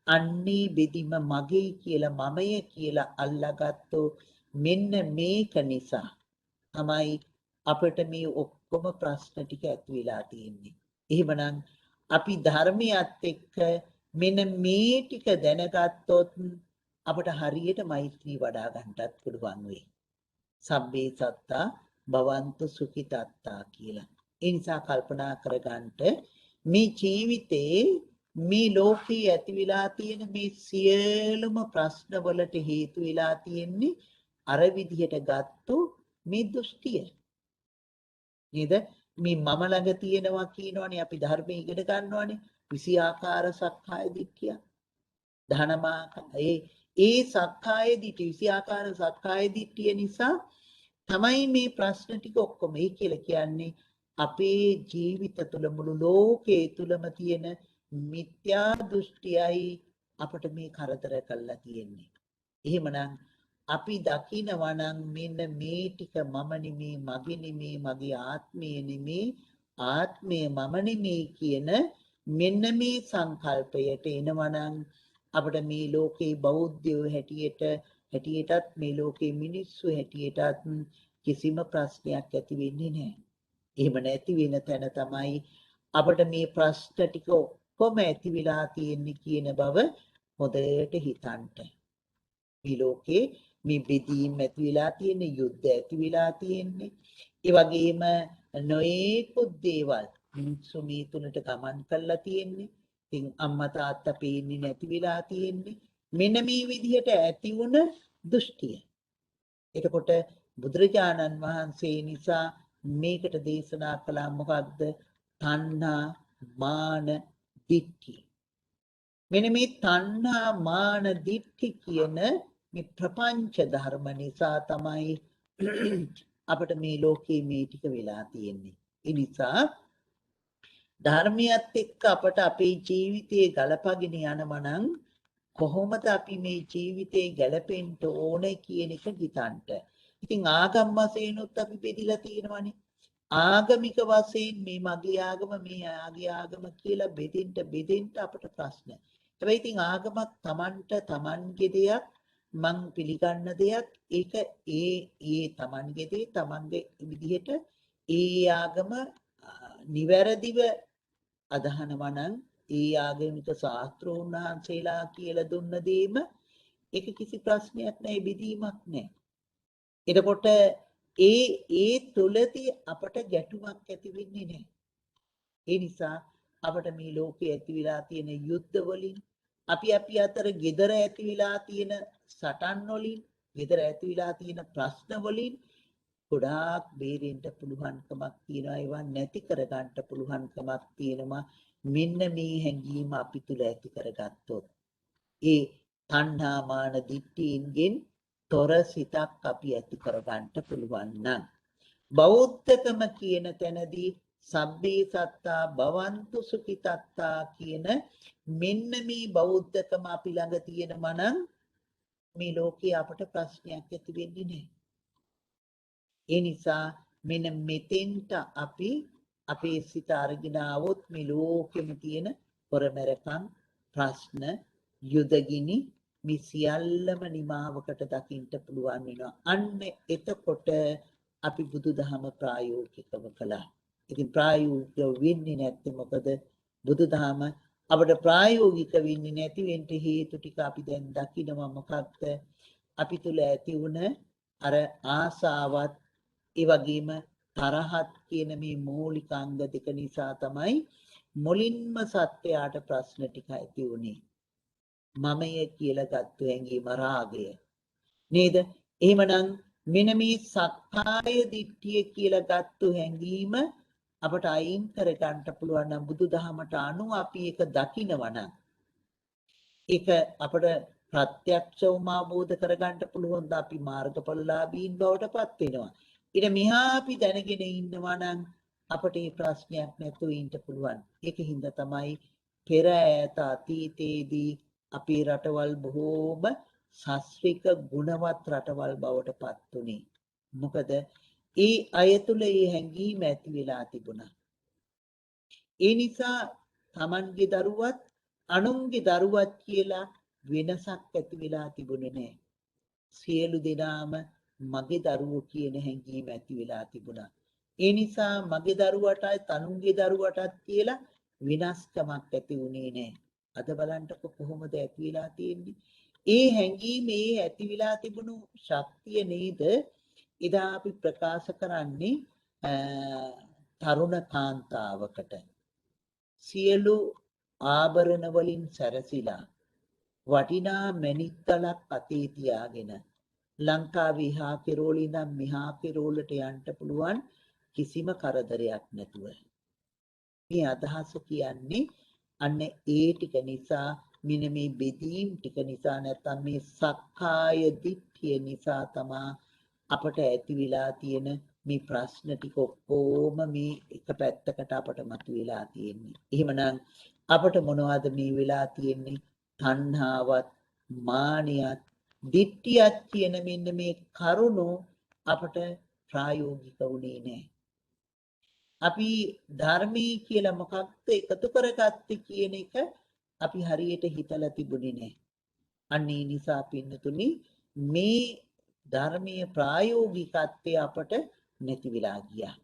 අන්නේ බෙදීම මගේ කියලා මමය කියලා අල්ලාගත්තෝ මෙන්න මේක නිසා තමයි අපිට මේ ඔක්කොම ප්‍රශ්න ටික ඇති වෙලා තියෙන්නේ. එහෙමනම් අපි ධර්මයත් එක්ක මෙන්න මේ ටික දැනගත්තොත් අපට හරියට මෛත්‍රී වඩා ගන්නටත් පුළුවන් වෙයි. සබ්බේ සත්තා භවන්තු සුඛිතත්තා කියලා. ඒ නිසා කල්පනා කරගන්නට මේ ජීවිතේ මේ ලෝකේ ඇති වෙලා තියෙන මේ සියලුම ප්‍රශ්න වලට හේතු වෙලා තියෙන්නේ අර විදිහට ගත්තු මේ දෘෂ්ටිය. නේද? මේ මම ළඟ තියෙනවා කියනවනේ අපි ධර්මයේ ඉගෙන ගන්නවනේ 20 ආකාර සක්කාය දිට්ඨිය. ඒ සක්කාය දිට්ඨිය 20 ආකාර සක්කාය දිට්ඨිය නිසා තමයි මේ ප්‍රශ්න ටික ඔක්කොම. ඒ කියලා කියන්නේ අපේ ජීවිත තුළ මුළු ලෝකයේ තුලම තියෙන මිත්‍යා දෘෂ්ටියයි අපට මේ කරදර කරලා තියෙන්නේ. එහෙමනම් අපි දකිනවා නම් මෙන්න මේ ටික මම නෙමේ, මගේ නෙමේ, මගේ ආත්මය නෙමේ, ආත්මය මම නෙමේ කියන මෙන්න මේ සංකල්පයට එනවා නම් අපිට මේ ලෝකේ බෞද්ධයෝ හැටියටත් මේ ලෝකේ මිනිස්සු හැටියටත් කිසිම ප්‍රශ්නයක් ඇති වෙන්නේ නැහැ. එහෙම නැති වෙන තැන තමයි අපිට මේ ප්‍රශ්න ටික ඔක්කොම ඇති වෙලා තියෙන්නේ කියන බව හොඳට හිතන්න. මේ ලෝකේ මේ බෙදීම් ඇති වෙලා තියෙන්නේ, යුද්ධ ඇති වෙලා තියෙන්නේ. ඒ වගේම නොයෙකුත් දේවල් මිනිස්සු මේ තුනට ගමන් කරලා තියෙන්නේ. ඉතින් අම්මා තාත්තා පේන්නේ නැති වෙලා තියෙන්නේ. මෙන්න මේ විදිහට ඇති වුණ දෘෂ්ටිය. එතකොට බුදුරජාණන් වහන්සේ නිසා මේකට දේශනා කළා මොකක්ද? තණ්හා, මාන, දිට්ඨි. මෙන්න මේ තණ්හා, මාන, දිට්ඨි කියන මේ ප්‍රපංච ධර්ම නිසා තමයි අපිට මේ ලෝකේ මේ ටික වෙලා තියෙන්නේ. ඒ නිසා ධර්මයත් එක්ක අපට අපේ ජීවිතේ ගලපගෙන යනවා නම් කොහොමද අපි මේ ජීවිතේ ගැලපෙන්න ඕනේ කියන එක හිතන්න. ඉතින් ආගම් වශයෙන්ුත් අපි බෙදිලා තියෙනවානේ. ආගමික වශයෙන් මේ මගේ ආගම, මේ ආගේ ආගම කියලා බෙදෙන්න අපට ප්‍රශ්න. හැබැයි ඉතින් ආගමක් තමන්ගේ දෙයක්, මං පිළිගන්න දෙයක්, ඒක ඒ තමන්ගේ දේ තමන්ගේ විදිහට ඒ ආගම නිවැරදිව අදහනවා නම් ඒ ආගමික ශාස්ත්‍රෝන් වහන්සේලා කියලා දුන්න දේම ඒක කිසි ප්‍රශ්නයක් නැහැ, බෙදීමක් නැහැ. එතකොට ඒ තුලදී අපට ගැටුමක් ඇති වෙන්නේ නැහැ. ඒ නිසා අපට මේ ලෝකයේ ඇති වෙලා තියෙන යුද්ධ වලින් අපි අතර gedara ඇති වෙලා තියෙන සටන් වලින් gedara ඇති වෙලා තියෙන ප්‍රශ්න වලින් ගොඩාක් බේරෙන්න පුළුවන්කමක් තියෙනවා ඒවා නැති කරගන්න පුළුවන්කමක් තියෙනවා මෙන්න මේ හැඟීම අපි තුල ඇති කරගත්තොත් ඒ තණ්හා මාන දිට්ඨීන්ගෙන් තොර සිතක් අපි ඇති කරගන්න පුළුවන් නම් බෞද්ධකම කියන තැනදී සබ්බේ සත්තා භවන්තු සුඛිතත්තා කියන මෙන්න මේ බෞද්ධකම අපි ළඟ තියෙනවා නම් මේ ලෝකේ අපට ප්‍රශ්නයක් ඇති වෙන්නේ නැහැ. ඒ නිසා මෙන්න මෙතෙන්ට අපි අපේ සිත අරගෙන આવොත් මේ ලෝකෙම තියෙන පොරමරකම් ප්‍රශ්න යුදගිනි මේ සියල්ලම නිමාවකට දකින්න පුළුවන් වෙනවා. අන්න එතකොට අපි බුදුදහම ප්‍රායෝගිකව කළා. ඉතින් ප්‍රායෝගිකව වෙන්නේ නැත්නම් මොකද බුදුදහම අපිට ප්‍රායෝගික වෙන්නේ නැති වෙන්න හේතු ටික අපි දැන් දකිනවා මොකක්ද? අපි තුල ඇති වුණ අර ආසාවත් ඒ වගේම තරහත් කියන මේ මූලික අංග දෙක නිසා තමයි මුලින්ම සත්‍යයට ප්‍රශ්න ටික ඇති වුනේ. මමය කියලා ගත්ත හැඟීම රාගය. නේද? එහෙමනම් මෙන්න මේ සක්කාය දිට්ඨිය කියලා ගත්ත හැඟීම අපට අයින් කර ගන්න පුළුවන් නම් බුදුදහමට අනුව අපි ඒක දකිනවා නම් ඒක අපට ප්‍රත්‍යක්ෂවම අවබෝධ කර ගන්න පුළුවන් ද අපි මාර්ගඵලලාභීන් බවට පත් වෙනවා. ඊට මෙහා අපි දැනගෙන ඉන්නවා නම් අපට මේ ප්‍රශ්නයක් නැතුව ඉන්න පුළුවන්. ඒකින්ද තමයි පෙර ඈත අතීතයේදී අපේ රටවල් බොහෝම ශාස්ත්‍රික ගුණවත් රටවල් බවට පත් වුණේ. මොකද ඒ අය තුල ඒ හැඟීම ඇති වෙලා තිබුණා. ඒ නිසා Tamanගේ දරුවත් අනුන්ගේ දරුවත් කියලා වෙනසක් ඇති වෙලා තිබුණේ නැහැ. සියලු දෙනාම මගේ දරුවෝ කියන හැඟීම ඇති වෙලා තිබුණා. ඒ නිසා මගේ දරුවටයි තනුන්ගේ දරුවටත් කියලා විනාශකමක් ඇති වුණේ නැහැ. අද බලන්නකො කොහොමද ඇති වෙලා තියෙන්නේ? ඒ හැඟීම ඒ ඇති වෙලා තිබුණු ශක්තිය නේද එදා අපි ප්‍රකාශ කරන්නේ තරුණ කාන්තාවකට සියලු ආභරණ වලින් සැරසිලා වටිනා මණික්කලක් අතේ තියාගෙන ලංකාවේ හා කෙරෝල ඉඳන් මෙහා කෙරෝලට යන්න පුළුවන් කිසිම කරදරයක් නැතුව. මේ අදහස කියන්නේ අන්න ඒ ටික නිසා මෙන්න මේ බෙදීම් ටික නිසා නැත්නම් මේ සක්කාය දිට්ඨිය නිසා තමයි අපට ඇති වෙලා තියෙන මේ ප්‍රශ්න ටික ඔක්කොම මේ එක පැත්තකට අපට මතුවලා තියෙන්නේ. එහෙමනම් අපට මොනවද මේ වෙලා තියෙන්නේ? තණ්හාවත් මානියත් දිට්ඨියත් කියන මෙන්න මේ කරුණු අපට ප්‍රායෝගික වුණේ නැහැ. අපි ධර්මී කියලා මොකක්ද එකතු කරගත්තේ කියන එක අපි හරියට හිතලා තිබුණේ නැහැ. අන්න ඒ නිසා පින්නතුනි මේ ධර්මීය ප්‍රායෝගිකත්වය අපට නැති වෙලා ගියා.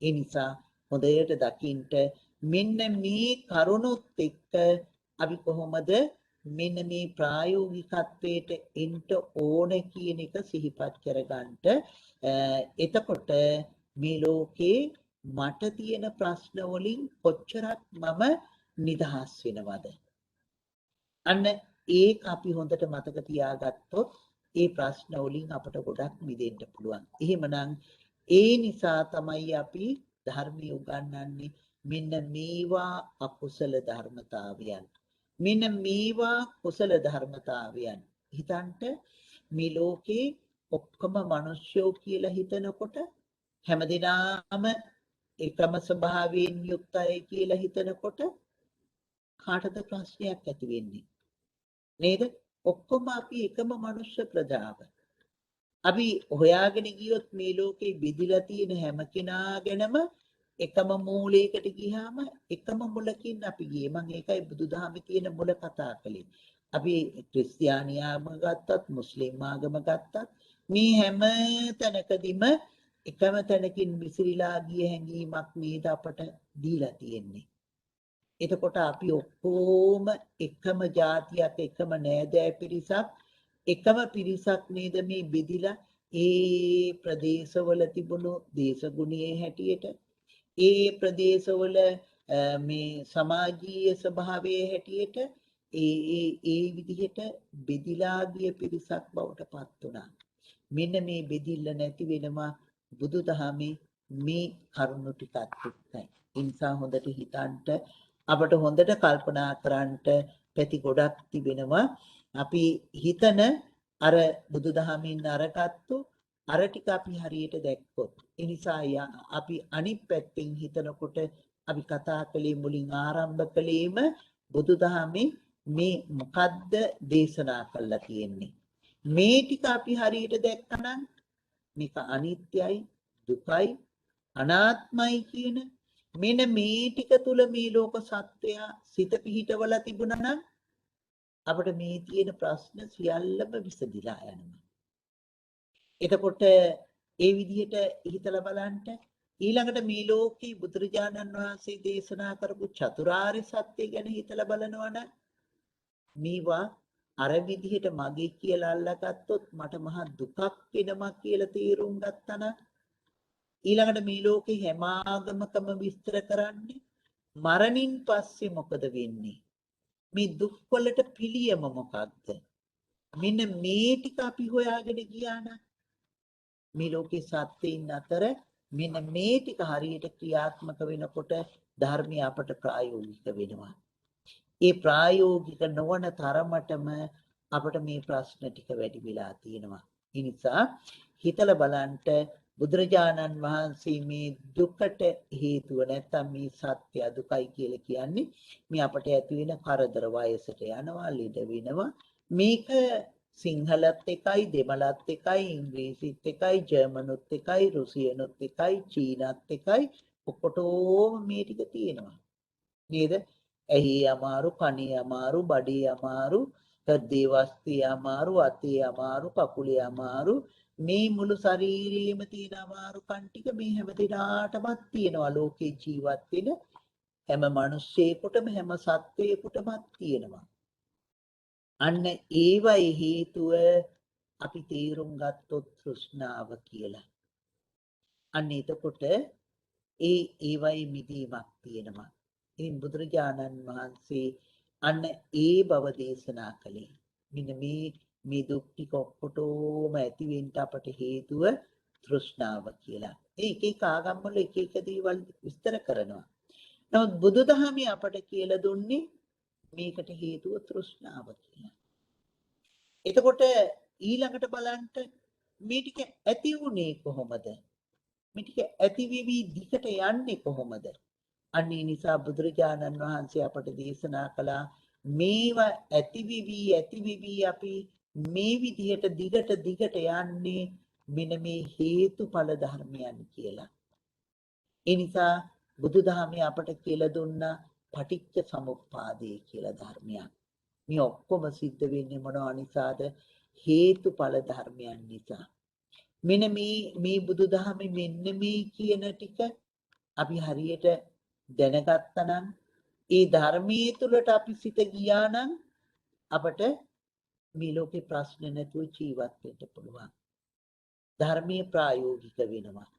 ඒ නිසා හොඳට දකින්න මෙන්න මේ කරුණොත් එක්ක අපි කොහොමද මෙන්න මේ ප්‍රායෝගිකත්වයට එන්න ඕන කියන එක සිහිපත් කරගන්න. එතකොට මේ ලෝකේ මට තියෙන ප්‍රශ්න වලින් කොච්චරක් මම නිදහස් වෙනවද? අන්න ඒක අපි හොඳට මතක තියාගත්තොත් ඒ ප්‍රශ්න වලින් අපට ගොඩක් මිදෙන්න පුළුවන්. එහෙමනම් ඒ නිසා තමයි අපි ධර්මයේ උගන්වන්නේ මෙන්න මේවා අකුසල ධර්මතාවයන්. මෙන්න මේවා කුසල ධර්මතාවයන්. හිතන්ට මේ ලෝකේ ඔක්කොම මිනිස්සුયો කියලා හිතනකොට හැමදෙනාම එකම ස්වභාවයෙන් යුක්තයි කියලා හිතනකොට කාටද ප්‍රශ්නයක් ඇති වෙන්නේ? නේද? ඔක්කොම අපි එකම මනුෂ්‍ය ප්‍රජාව. අපි හොයාගෙන ගියොත් මේ ලෝකේ බෙදිලා තියෙන හැම කෙනා ගැනම එකම මූලයකට ගියාම එකම මුලකින් අපි ගියේ. මම ඒකයි බුදුදහමේ තියෙන මුල කතා කළේ. අපි ක්‍රිස්තියානි ආගම ගත්තත් මුස්ලිම් ආගම ගත්තත් මේ හැම තැනකදීම එකම තැනකින් විසිරීලා ගිය හැඟීමක් නේද අපට දීලා තියෙන්නේ. එතකොට අපි ඔක්කොම එකම ජාතියක් එකම නෑදෑ පිරිසක් එකම පිරිසක් නේද මේ බෙදිලා ඒ ප්‍රදේශවල තිබුණු දේශගුණයේ හැටියට ඒ ප්‍රදේශවල මේ සමාජීය ස්වභාවයේ හැටියට ඒ විදිහට බෙදිලා ගිය පිරිසක් බවට පත් වුණා. මෙන්න මේ බෙදිල්ල නැති වෙනවා බුදුදහමේ මේ කරුණු ටිකත් එක්කයි. ඒ නිසා හොඳට හිතන්ට අපට හොඳට කල්පනා කරන්නට පැති ගොඩක් තිබෙනවා. අපි හිතන අර බුදුදහමින් අරගත්තු අර ටික අපි හරියට දැක්කොත්. ඒ නිසා අපි අනිත් පැත්තෙන් හිතනකොට අපි කතා කළේ මුලින් ආරම්භ කළේම බුදුදහමේ මේ මොකද්ද දේශනා කළා තියෙන්නේ. මේ ටික අපි හරියට දැක්කනම් මේක අනිත්‍යයි, දුකයි, අනාත්මයි කියන මෙන්න මේ ටික තුල මේ ලෝක සත්‍යය සිත පිහිටවලා තිබුණා නම් අපිට මේ තියෙන ප්‍රශ්න සියල්ලම විසඳිලා යනවා. එතකොට ඒ විදිහට හිතලා බලන්න ඊළඟට මේ ලෝකේ බුදුරජාණන් වහන්සේ දේශනා කරපු චතුරාර්ය සත්‍ය ගැන හිතලා බලනවනම් මේවා අර විදිහට මගේ කියලා අල්ලගත්තොත් මට මහා දුකක් වෙනවා කියලා තීරුම් ගත්තා නම් ඊළඟට මේ ලෝකේ හැම ආගමකම විස්තර කරන්නේ මරණින් පස්සේ මොකද වෙන්නේ? මේ දුක් වලට පිළියම මොකක්ද? මෙන්න මේ ටික අපි හොයාගෙන ගියා නම් මේ ලෝකේ සත්‍යයින් අතර මෙන්න මේ ටික හරියට ක්‍රියාත්මක වෙනකොට ධර්මය අපට ප්‍රායෝගික වෙනවා. ඒ ප්‍රායෝගික නොවන තරමටම අපට මේ ප්‍රශ්න ටික වැඩි වෙලා තියෙනවා. ඒ නිසා හිතලා බලන්න බුදුරජාණන් වහන්සේ මේ දුකට හේතුව නැත්තම් මේ සත්‍ය දුකයි කියලා කියන්නේ මේ අපට ඇති වෙන කරදර වයසට යනවා ලෙඩ වෙනවා මේක සිංහලත් එකයි දෙමළත් එකයි ඉංග්‍රීසිත් එකයි ජර්මනුත් එකයි රුසියනුත් එකයි චීනත් එකයි ඔක්කොටම මේ ටික තියෙනවා නේද? ඇහි අමාරු, කනේ අමාරු, බඩේ අමාරු, හෘදේ වස්තිය අමාරු, අතේ අමාරු, කකුලේ අමාරු මේ මුළු ශරීරෙම තියෙන අමාරු කන් ටික මේ හැම දිනාටමත් තියෙනවා ලෝකේ ජීවත් වෙන හැම මිනිස්සෙකුටම හැම සත්වයකටම තියෙනවා. අන්න ඒවයි හේතුව අපි තීරුම් ගත්තොත් තෘෂ්ණාව කියලා. අන්න එතකොට ඒවයි මිදීමක් තියෙනවා. ඉතින් බුදුරජාණන් වහන්සේ අන්න ඒ බව දේශනා කළේ. මෙන්න මේ දුක් ටික ඔක්කොටම ඇති වෙන්න අපට හේතුව තෘෂ්ණාව කියලා. ඒක එක ආගම් වල එක එක දේවල් විස්තර කරනවා. නමුත් බුදුදහමේ අපට කියලා දුන්නේ මේකට හේතුව තෘෂ්ණාව කියලා. එතකොට ඊළඟට බලන්න මේ ටික ඇති වුණේ කොහොමද? මේ ටික ඇති වෙවි දිකට යන්නේ කොහොමද? අන්න ඒ නිසා බුදුරජාණන් වහන්සේ අපට දේශනා කළා මේවා ඇති වෙවි අපි මේ විදිහට දිගට යන්නේ මෙන්න මේ හේතුඵල ධර්මයන් කියලා. ඒ නිසා බුදුදහමේ අපට කියලා දුන්නා පටිච්ච සමුප්පාදය කියලා ධර්මයක්. මේ ඔක්කොම සිද්ධ වෙන්නේ මොනවා නිසාද? හේතුඵල ධර්මයන් නිසා. මෙන්න මේ බුදුදහමේ මෙන්න මේ කියන ටික අපි හරියට දැනගත්තා නම් ඒ ධර්මයේ තුලට අපි සිත ගියා නම් අපට මේ ලෝකේ ප්‍රශ්න නැතුව ජීවත් වෙන්න පුළුවන්. ධර්මයේ ප්‍රායෝගික වෙනවා.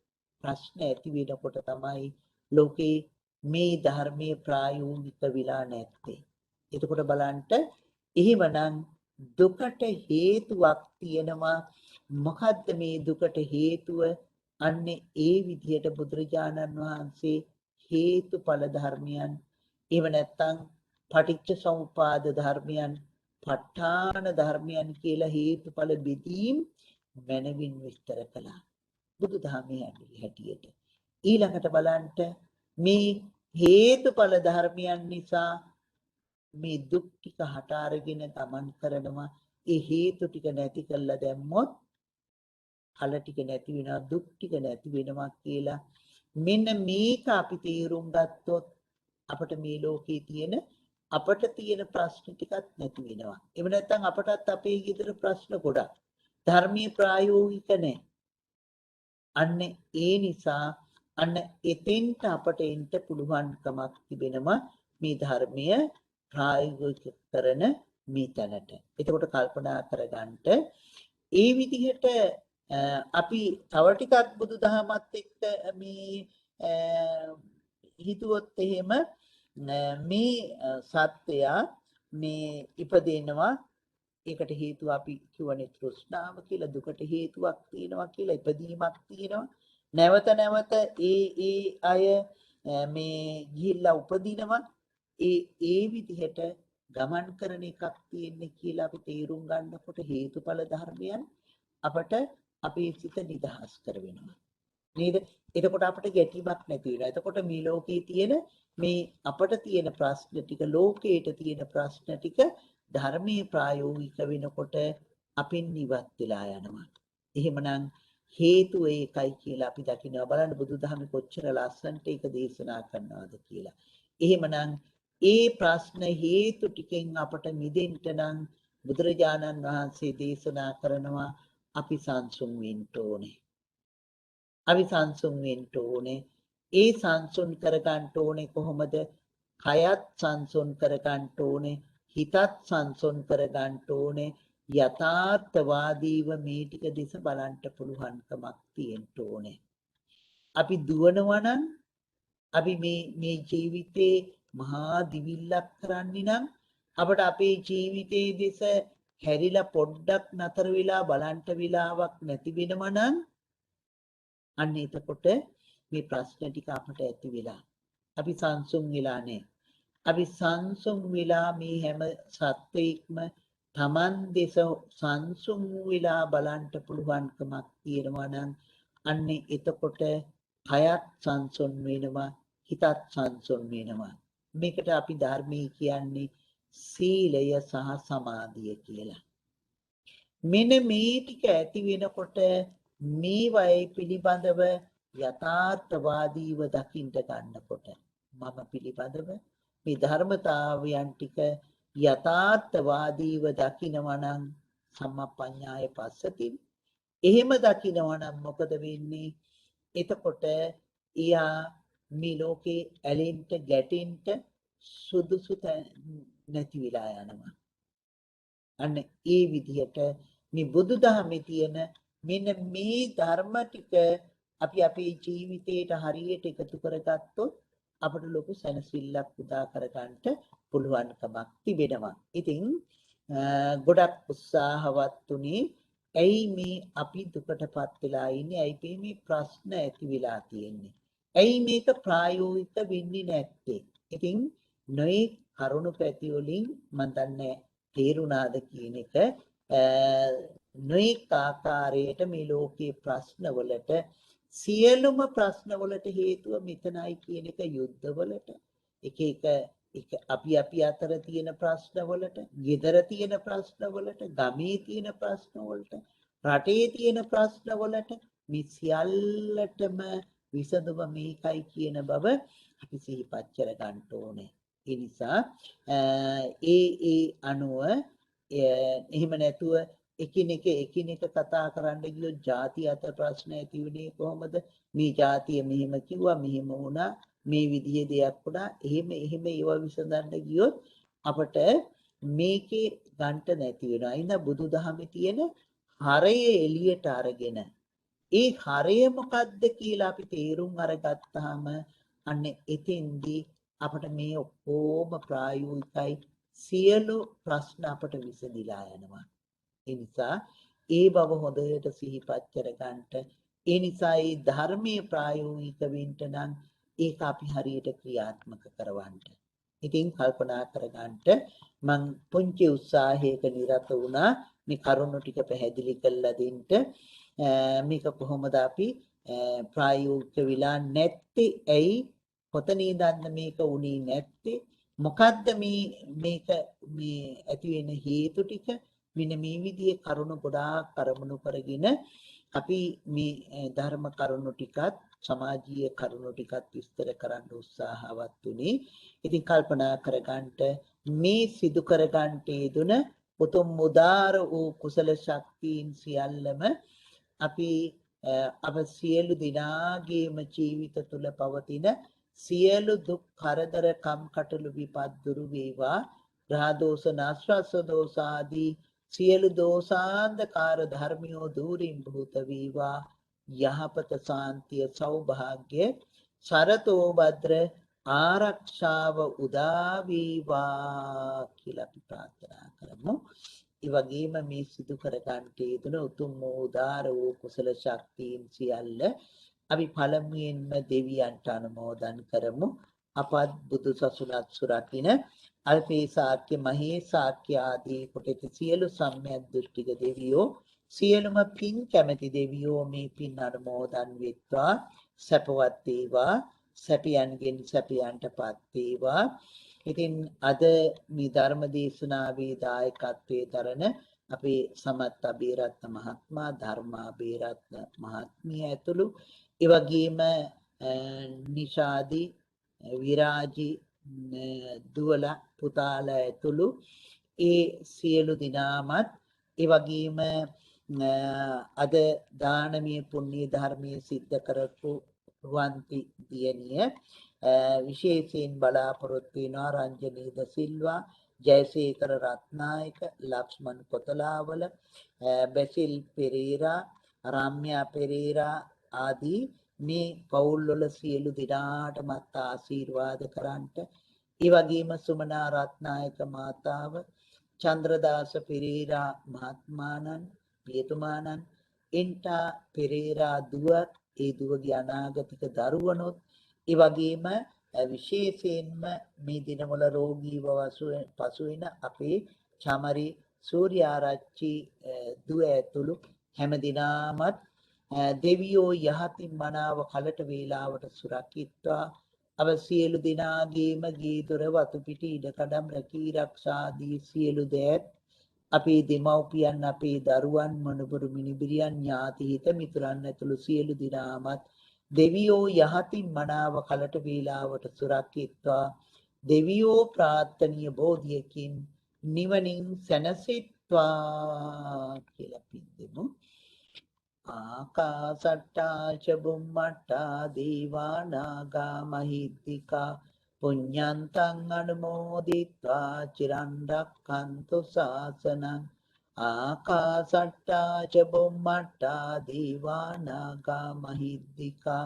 ප්‍රශ්න ඇති වෙනකොට තමයි ලෝකේ මේ ධර්මයේ ප්‍රායෝගික විලා නැත්තේ. එතකොට බලන්න එහෙමනම් දුකට හේතුවක් තියෙනවා. මොකද්ද මේ දුකට හේතුව? අන්න ඒ විදිහට බුදුරජාණන් වහන්සේ හේතුඵල ධර්මයන් එහෙම නැත්නම් පටිච්ච සමුපාද ධර්මයන් ප ဋ ාණ ධර්මයන් කියලා හේතුඵල බෙදීම් මනවින් විස්තර කළා බුදුදහමේ හැටියට. ඊළඟට බලන්න මේ හේතුඵල ධර්මයන් නිසා මේ දුක් ටික හට අරගෙන ගමන් කරනවා. ඒ හේතු ටික නැති කළා දැම්මොත් ඵල ටික නැති වෙනවා, දුක් ටික නැති වෙනවා කියලා මෙන්න මේක අපි තීරුම් ගත්තොත් අපට මේ ලෝකේ තියෙන අපට තියෙන ප්‍රශ්න ටිකක් නැති වෙනවා. එහෙම නැත්නම් අපටත් අපේ ගෙදර ප්‍රශ්න ගොඩක්. ධර්මීය ප්‍රායෝගික නැහැ. අන්න ඒ නිසා අන්න එතෙන්ට අපට එන්න පුළුවන්කමක් තිබෙනවා මේ ධර්මය ප්‍රායෝගික කරන මේ තැනට. එතකොට කල්පනා කරගන්න ඒ විදිහට අපි තව ටිකක් බුදුදහමත් එක්ක මේ හිතුවොත් එහෙම මේ සත්‍යය මේ ඉපදෙනවා ඒකට හේතුව අපි කියවනේ තෘෂ්ණාව කියලා දුකට හේතුවක් තියෙනවා කියලා ඉපදීමක් තියෙනවා නැවත නැවත ඒ අය මේ ගිහිල්ලා උපදිනවා ඒ විදිහට ගමන් කරන එකක් තියෙන්නේ කියලා අපි තේරුම් ගන්නකොට හේතුඵල ධර්මයන් අපට අපේ සිත නිදහස් කර වෙනවා නේද? එතකොට අපිට ගැටීමක් නැති වෙනවා. එතකොට මේ ලෝකේ තියෙන මේ අපට තියෙන ප්‍රශ්න ටික ලෝකේට තියෙන ප්‍රශ්න ටික ධර්මයේ ප්‍රායෝගික වෙනකොට අපින් ඉවත් වෙලා යනවා. එහෙමනම් හේතුව ඒකයි කියලා අපි දකිනවා. බලන්න බුදුදහමේ කොච්චර ලස්සනට ඒක දේශනා කරනවාද කියලා. එහෙමනම් ඒ ප්‍රශ්න හේතු ටිකෙන් අපට මිදෙන්න නම් බුදුරජාණන් වහන්සේ දේශනා කරනවා අපි සංසුන් වෙන්න ඕනේ. අපි සංසුන් වෙන්න ඕනේ. ඒ සංසුන් කර ගන්න ඕනේ කොහොමද? කයත් සංසුන් කර ගන්න ඕනේ. හිතත් සංසුන් කර ගන්න ඕනේ. යථාර්ථවාදීව මේ ටික දිස බලන්න පුළුවන්කමක් තියෙන්න ඕනේ. අපි දුවනවා නම් අපි මේ ජීවිතේ මහා දිවිල්ලක් කරන්නේ නම් අපට අපේ ජීවිතයේ දෙස හැරිලා පොඩ්ඩක් නතර වෙලා බලන්න වෙලාවක් නැති වෙනවා නම් අන්න එතකොට මේ ප්‍රශ්න ටික අපට ඇති වෙලා අපි සංසුන් වෙලා නැහැ. අපි සංසුන් වෙලා මේ හැම සත්වයක්ම Taman දෙස සංසුන් වෙලා බලන්න පුළුවන්කමක් තියෙනවා නම් අන්න එතකොට කයත් සංසුන් වෙනවා හිතත් සංසුන් වෙනවා. මේකට අපි ධර්මයේ කියන්නේ සීලය සහ සමාධිය කියලා. මෙන්න මේ ටික ඇති වෙනකොට මේ වයේ පිළිබඳව යථාර්ථවාදීව දකින්න ගන්නකොට මම පිළිබඳව මේ ධර්මතාවයන් ටික යථාර්ථවාදීව දකිනවා නම් සම්මප්පඤ්ඤාය පස්සති. එහෙම දකිනවා නම් මොකද වෙන්නේ? එතකොට එයා මේ ලෝකේ ඇලෙන්න ගැටෙන්න සුදුසු නැති වෙලා යනවා. අන්න ඒ විදිහට මේ බුදුදහමේ තියෙන මෙන්න මේ ධර්ම ටික අපි අපේ ජීවිතයට හරියට එකතු කරගත්තොත් අපට ලොකු සැනසෙල්ලක් උදා කරගන්න පුළුවන්කමක් තිබෙනවා. ඉතින් ගොඩක් උත්සාහවත් උනේ ඇයි මේ අපි දුකටපත් වෙලා ඉන්නේ? ඇයි මේ ප්‍රශ්න ඇති වෙලා තියෙන්නේ? ඇයි මේක ප්‍රායෝගික වෙන්නේ නැත්තේ? ඉතින් නොයේ කරුණු පැති වලින් මම දන්නේ තේරුණාද කියන එක නොයෙක් ආකාරයට මේ ලෝකයේ ප්‍රශ්නවලට සියලුම ප්‍රශ්නවලට හේතුව මෙතනයි කියන එක යුද්ධවලට එක අපි අතර තියෙන ප්‍රශ්නවලට, ගෙදර තියෙන ප්‍රශ්නවලට, ගමේ තියෙන ප්‍රශ්නවලට, රටේ තියෙන ප්‍රශ්නවලට මේ සියල්ලටම විසඳුම මේකයි කියන බව අපි සිහිපත් කර ගන්න ඕනේ. ඒ නිසා ඒ අනුව එහෙම නැතුව එකිනෙක කතා කරන්න ගියොත් ಜಾති අතර ප්‍රශ්න ඇති වෙන්නේ කොහොමද? මේ ಜಾතිය මෙහෙම කිව්වා මෙහෙම වුණා මේ විදිහේ දෙයක් වුණා එහෙම ඒවා විසඳන්න ගියොත් අපට මේකේ ගන්ට නැති වෙනවා. ඉතින් බුදුදහමේ තියෙන හරය එළියට අරගෙන ඒ හරය මොකද්ද කියලා අපි තේරුම් අරගත්තාම අන්න එතෙන්දී අපට මේ ඔක්කොම ප්‍රායෝගිකයි සියලු ප්‍රශ්න අපට විසඳිලා යනවා. ඒ නිසා ඒ බව හොඳට සිහිපත් කරගන්නට ඒ නිසා මේ ධර්මයේ ප්‍රායෝගික වෙන්න නම් ඒක අපි හරියට ක්‍රියාත්මක කරවන්න. ඉතින් කල්පනා කරගන්නට මම පුංචි උත්සාහයක නිරත වුණා මේ කරුණු ටික පැහැදිලි කරලා දෙන්න. මේක කොහොමද අපි ප්‍රායෝගික වෙලා නැත්තේ? ඇයි කොතනින්ද මේක උනේ නැත්තේ? මොකද්ද මේක ඇති වෙන හේතු ටික? මෙන්න මේ විදිහේ කරුණු ගොඩාක් අරමුණු කරගෙන අපි මේ ධර්ම කරුණු ටිකත් සමාජීය කරුණු ටිකත් විස්තර කරන්න උත්සාහවත් උනේ. ඉතින් කල්පනා කරගන්නට මේ සිදු කරගන්නට යෙදුන උතුම් උදාර වූ කුසල ශක්තියින් සියල්ලම අපි අප සියලු දිනාගේම ජීවිත තුළ පවතින සියලු දුක් කරදර කම්කටොළු විපත් දුරු වේවා. ග්‍රහ දෝෂ නාස්වාස දෝෂ ආදී සියලු දෝෂාන්ධකාර ධර්මියෝ දුරින් භූත වේවා. යහපත සාන්තිය සෞභාග්‍ය සරතෝ භද්‍ර ආරක්ෂාව උදා වේවා කියලා අපි ප්‍රාර්ථනා කරමු. ඒ වගේම මේ සිදු කර ගන්නට යෙදුන උතුම් වූ උදාර වූ කුසල ශක්තියින් සියල්ල අපි පළමුවෙන්ම දෙවියන්ට අනුමෝදන් කරමු. අපත් බුදු සසුනත් සුරකින්න අල්පේ ශාක්‍ය මහේ ශාක්‍ය ආදී කොට සියලු සම්‍යක් දෘෂ්ටික දෙවියෝ සියලුම පින් කැමැති දෙවියෝ මේ පින් අනුමෝදන් වෙත්වා සැපවත් වේවා සැපයන්ගෙන් සැපයන්ටපත් වේවා. ඉතින් අද මේ ධර්ම දේශනාවේ දායකත්වයේ දරන අපේ සමත් අබේරත්න මහත්මයා ධර්මා අබේරත්න මහත්මිය ඇතුළු ඒ වගේම නිෂාදි විරාජි දුවල පුතාලා ඇතුළු ඒ සියලු දිනාමත් ඒ වගේම අද දානමය පුණ්‍ය ධර්මයේ සිද්ධ කරපු රුවන්ති දියණිය විශේෂයෙන් බලාපොරොත්තු වෙනවා රංජනී ද සිල්වා ජයසේකර රත්නායක ලක්ෂ්මන් කොතලාවල බැසිල් පෙරේරා රාම්‍යා පෙරේරා ආදී මේ පවුල්වල සියලු දිනාටමත් ආශිර්වාද කරන්ට ඒ වගේම සුමනා රත්නායක මාතාව චන්ද්‍රදාස පෙරේරා මහත්මාණන් පියතුමාණන් එන්ටා පෙරේරා දුව ඒ දුවගේ අනාගතික දරුවනොත් ඒ වගේම විශේෂයෙන්ම මේ දිනවල රෝගීව පසු වෙන අපේ චමරි සූර්යාරච්චි දුව ඇතුළු හැම දිනාමත් දෙවියෝ යහතින් මනාව කලට වේලාවට සුරකිත්වා අව සියලු දිනාගේම ගේ දොර වතු පිටි ඉඩකඩම් රැකී ආරක්ෂාදී සියලු දෑත් අපේ දෙමව්පියන් අපේ දරුවන් මනුබරු මිනිබිරියන් ඥාති හිත මිතුරන් ඇතුළු සියලු දිනාමත් දෙවියෝ යහතින් මනාව කලට වේලාවට සුරකිත්වා දෙවියෝ ප්‍රාර්ථනීය බෝධියකින් නිවනින් සැනසෙත්වා කියලා පින්දෙමු. ආකාසට්ටා ච බුම්මට්ටා දීවා නාග මහිද්దికා පුඤ්ඤන්තං අනුමෝදිත්වා චිරන් රක්ඛන්තු ශාසනං. ආකාසට්ටා ච බුම්මට්ටා දීවා නාග මහිද්దికා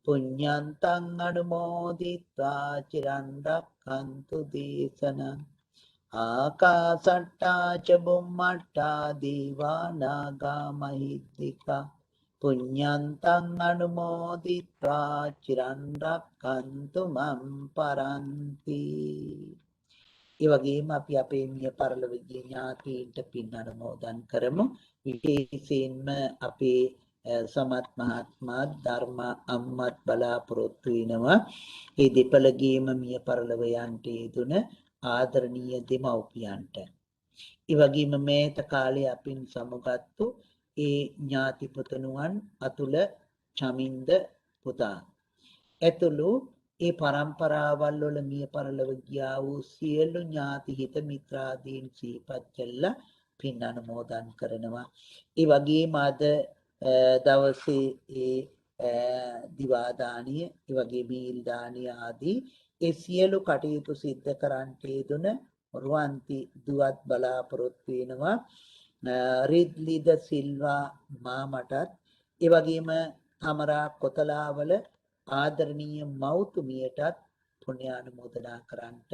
පුඤ්ඤන්තං අනුමෝදිත්වා චිරන් රක්ඛන්තු දේශනං. ආකාසට්ටා ච බුම්මට්ටා දීවා නාග මහිද්దికා පුඤ්ඤන්තං අනුමෝදිත්වා චිරන් රක්ඛන්තු මම් පරන්ති. ඒ වගේම අපි අපේ මිය පරලොවගේ ඥාතීන්ට පින් අනුමෝදන් කරමු. විශේෂයෙන්ම අපේ සමත් මහත්මයා ධර්ම අම්මත් බලාපොරොත්තු වෙනවා මේ දෙපළගේම මිය පරලොව යන්ට යෙදුන ආදරණීය දෙමව්පියන්ට. ඒ වගේම මේත කාලේ අපින් සමුගත්තු ඒ ඥාති පුතණුවන් අතුල චමින්ද පුතා ඇතුළු ඒ පරම්පරාවල් වල මිය පරලොව ගියා වූ සියලු ඥාති හිත මිත්‍රාදීන් සිහිපත් කළා පින් අනුමෝදන් කරනවා. ඒ වගේම අද දවසේ දිවා දානිය ඒ වගේ මීල් දානිය ආදී ඒ සියලු කටයුතු සිද්ධ කරන්නට යෙදුන රුවන්ති දුවත් බලාපොරොත්තු වෙනවා. රිද්ලි ද සිල්වා මාමටත් ඒ වගේම තමරා කොතලාවල ආදරණීය මව්තුමියටත් පුණ්‍යානුමෝදනා කරන්නට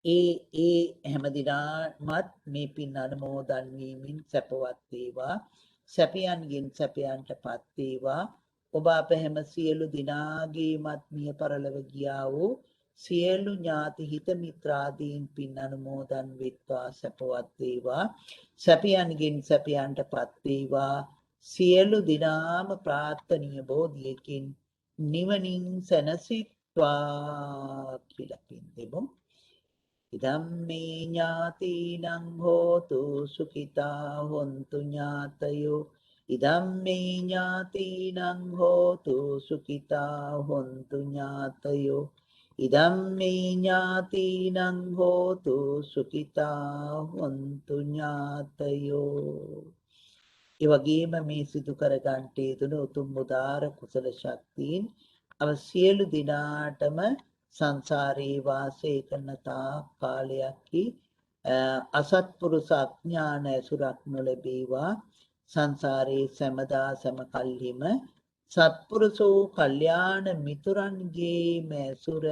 ඒ හැමදිනමත් මේ පින් අනුමෝදන් වීමෙන් සැපවත් වේවා සැපයන්ගෙන් සැපයන්ටපත් වේවා. ඔබ අප හැම සියලු දිනාගේමත් මිය පරලොව ගියා වූ සියලු ඥාති හිත මිත්‍රාදීන් පින් අනුමෝදන් වෙත්වා සැපවත් වේවා සැපයන්ගෙන් සැපයන්ටපත් වේවා. සියලු දිනාම ප්‍රාර්ථනීය බෝධියකින් නිවනින් සැනසෙත්වා කියලා පින්දෙමු. ඉදම්මේ ඥාතිනං හෝතු සුඛිතා හොන්තු ඥාතයෝ ඉදම්මේ ඥාතිනං හෝතු සුඛිතා හොන්තු ඥාතයෝ ඉදම්මේ ඥාතිනං හෝතු සුඛිතා හොන්තු ඥාතයෝ. ඒ වගේම මේ සිදු කර ගන්නට යෙදුන උතුම් උදාර කුසල ශක්තියින් අව සියලු දිනාටම සංසාරේ වාසය කරන කාලයක්හි අසත්පුරුෂ අඥාන ඇසුරක් නොලැබේවා. සංසාරේ සැමදා සැම කල්හිම සත්පුරුෂෝ කල්යාණ මිතුරන්ගේ මැසුර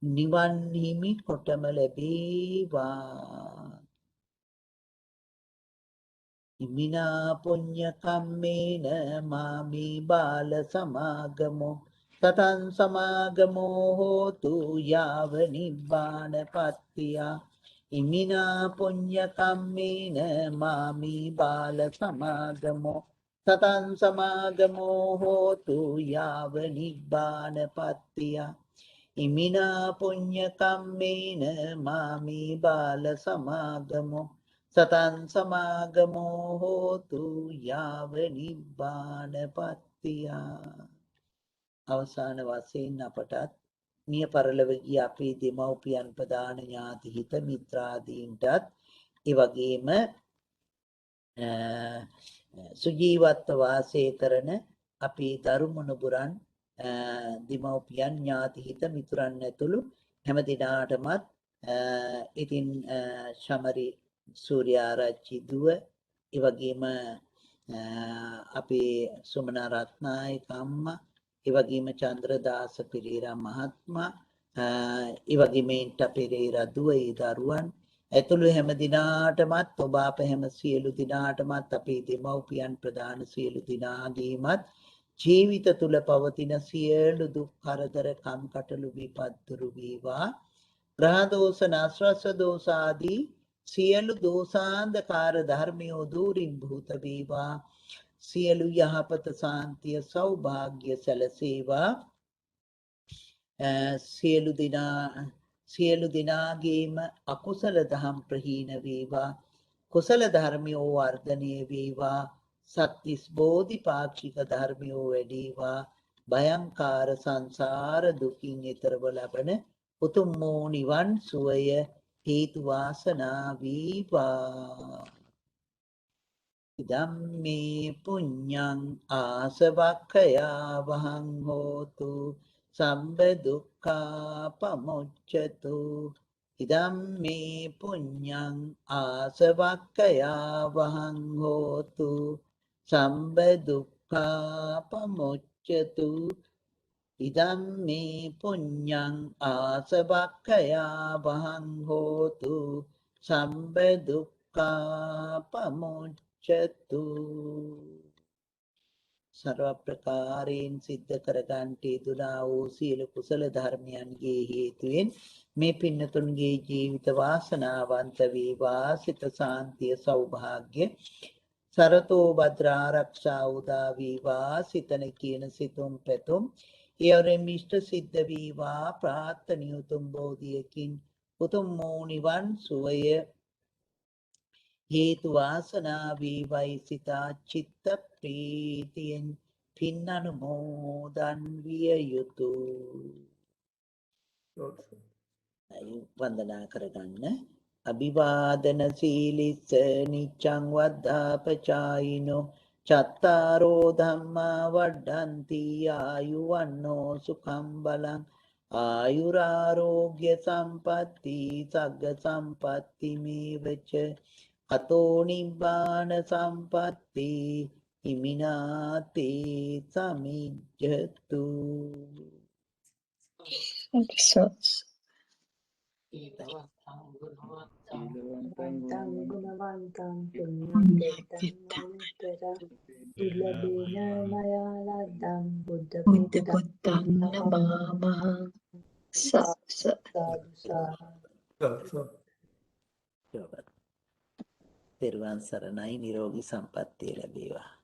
නිවන් හිමි කොටම ලැබේවා. ඉමිනා පුඤ්ඤ කම්මේන මාමි බාල සමාගමෝ සතං සමාගමෝ හෝතු යාව නිබ්බානපත්තිය. ඉමිනා පුඤ්ඤ කම්මේන මාමි බාල සමාගමෝ සතං සමාගමෝ හෝතු යාව නිබ්බානපත්තිය. ඉමිනා පුඤ්ඤ කම්මේන මාමි බාල සමාගමෝ සතං සමාගමෝ හෝතු යාව නිබ්බානපත්තිය. අවසාන වශයෙන් අපටත් මිය පරලොව ගිය අපේ දෙමව්පියන් ප්‍රදාන ඥාති හිත මිත්‍රාදීන්ටත් ඒ වගේම සුජීවත්ව වාසය කරන අපේ දරුමුණුබුරන් දෙමව්පියන් ඥාති හිත මිතුරන් ඇතුළු හැම දිනාටමත් ඉතින් ශමරි සූර්යාරච්චි දුව ඒ වගේම අපේ සුමනා රත්නායක අම්මා ඒ වගේම චන්ද්‍රදාස පෙරේරා මහත්මයා ඒ වගේම ඉන්ට පෙරේරා දුව ඒ දරුවන් ඇතුළු හැම දිනාටමත් ඔබ අප හැම සියලු දිනාටමත් අපේ දෙමව්පියන් ප්‍රදාන සියලු දිනාගේමත් ජීවිත තුල පවතින සියලු දුක් කරදර කම්කටොළු විපත් දුරු වේවා. ග්‍රහ දෝෂ නස්රස්ස දෝෂ ආදී සියලු දෝෂාන්ධකාර ධර්මයෝ දුරින් භූත වේවා. සියලු යහපත සාන්තිය සෞභාග්‍ය සැලසේවා. සියලු දිනාගේම අකුසල දහම් ප්‍රහීන වේවා. කුසල ධර්මයෝ වර්ධනය වේවා. සත්‍තිස් බෝධිපාක්ෂික ධර්මයෝ වැඩේවා. භයංකාර සංසාර දුකින් එතරව ලබන උතුම් වූ නිවන් සුවය හේතු වාසනා වේවා. ධම්මේ පුඤ්ඤං ආසවක්ඛයා වහං හෝතු සම්බ දුක්ඛා පමුච්ඡතු. ධම්මේ පුඤ්ඤං ආසවක්ඛයා වහං හෝතු සම්බ දුක්ඛා පමුච්ඡතු. ධම්මේ පුඤ්ඤං ආසවක්ඛයා වහං හෝතු සම්බ දුක්ඛා පමුච්ඡතු. සර්ව ප්‍රකාරයෙන් සිද්ධ කරගන්ට යෙදුනා වූ සියලු කුසල ධර්මයන්ගේ හේතුවෙන් මේ පින්නතුන්ගේ ජීවිත වාසනාවන්ත වේවා. සිත සාන්තිය සෞභාග්‍ය සරතෝ භද්‍රාරක්ෂා උදා වේවා. සිතන කියන සිතුම් පැතුම් එවරෙන් ඉෂ්ට සිද්ධ වේවා. ප්‍රාර්ථනීය උතුම් බෝධියකින් උතුම් වූ නිවන් සුවය හේතු වාසනා වේවයි සිතා චිත්ත ප්‍රීතියෙන් පින් අනුමෝදන් විය යුතුය. වන්දනා කරගන්න. අභිවාදන සීලිස්ස නිච්ඡං වද්ධාපචායිනෝ චත්තාරෝ ධම්මා වඩ්ඩಂತಿ ආයුවන්නෝ සුඛං බලං ආයුරාෝග්‍ය සම්පatti සග්ග සම්පatti මේවච අතෝ නිබ්බාන සම්පatti හිමිනාතේ සමිජ්ජතු. ගුණවන්තං පුඤ්ඤන්තං ඉලබේන මයා ලද්දං බුද්ධ පුත්තං නමාමහං. තෙරුවන් සරණයි. නිරෝගී සම්පන්නිය ලැබේවා.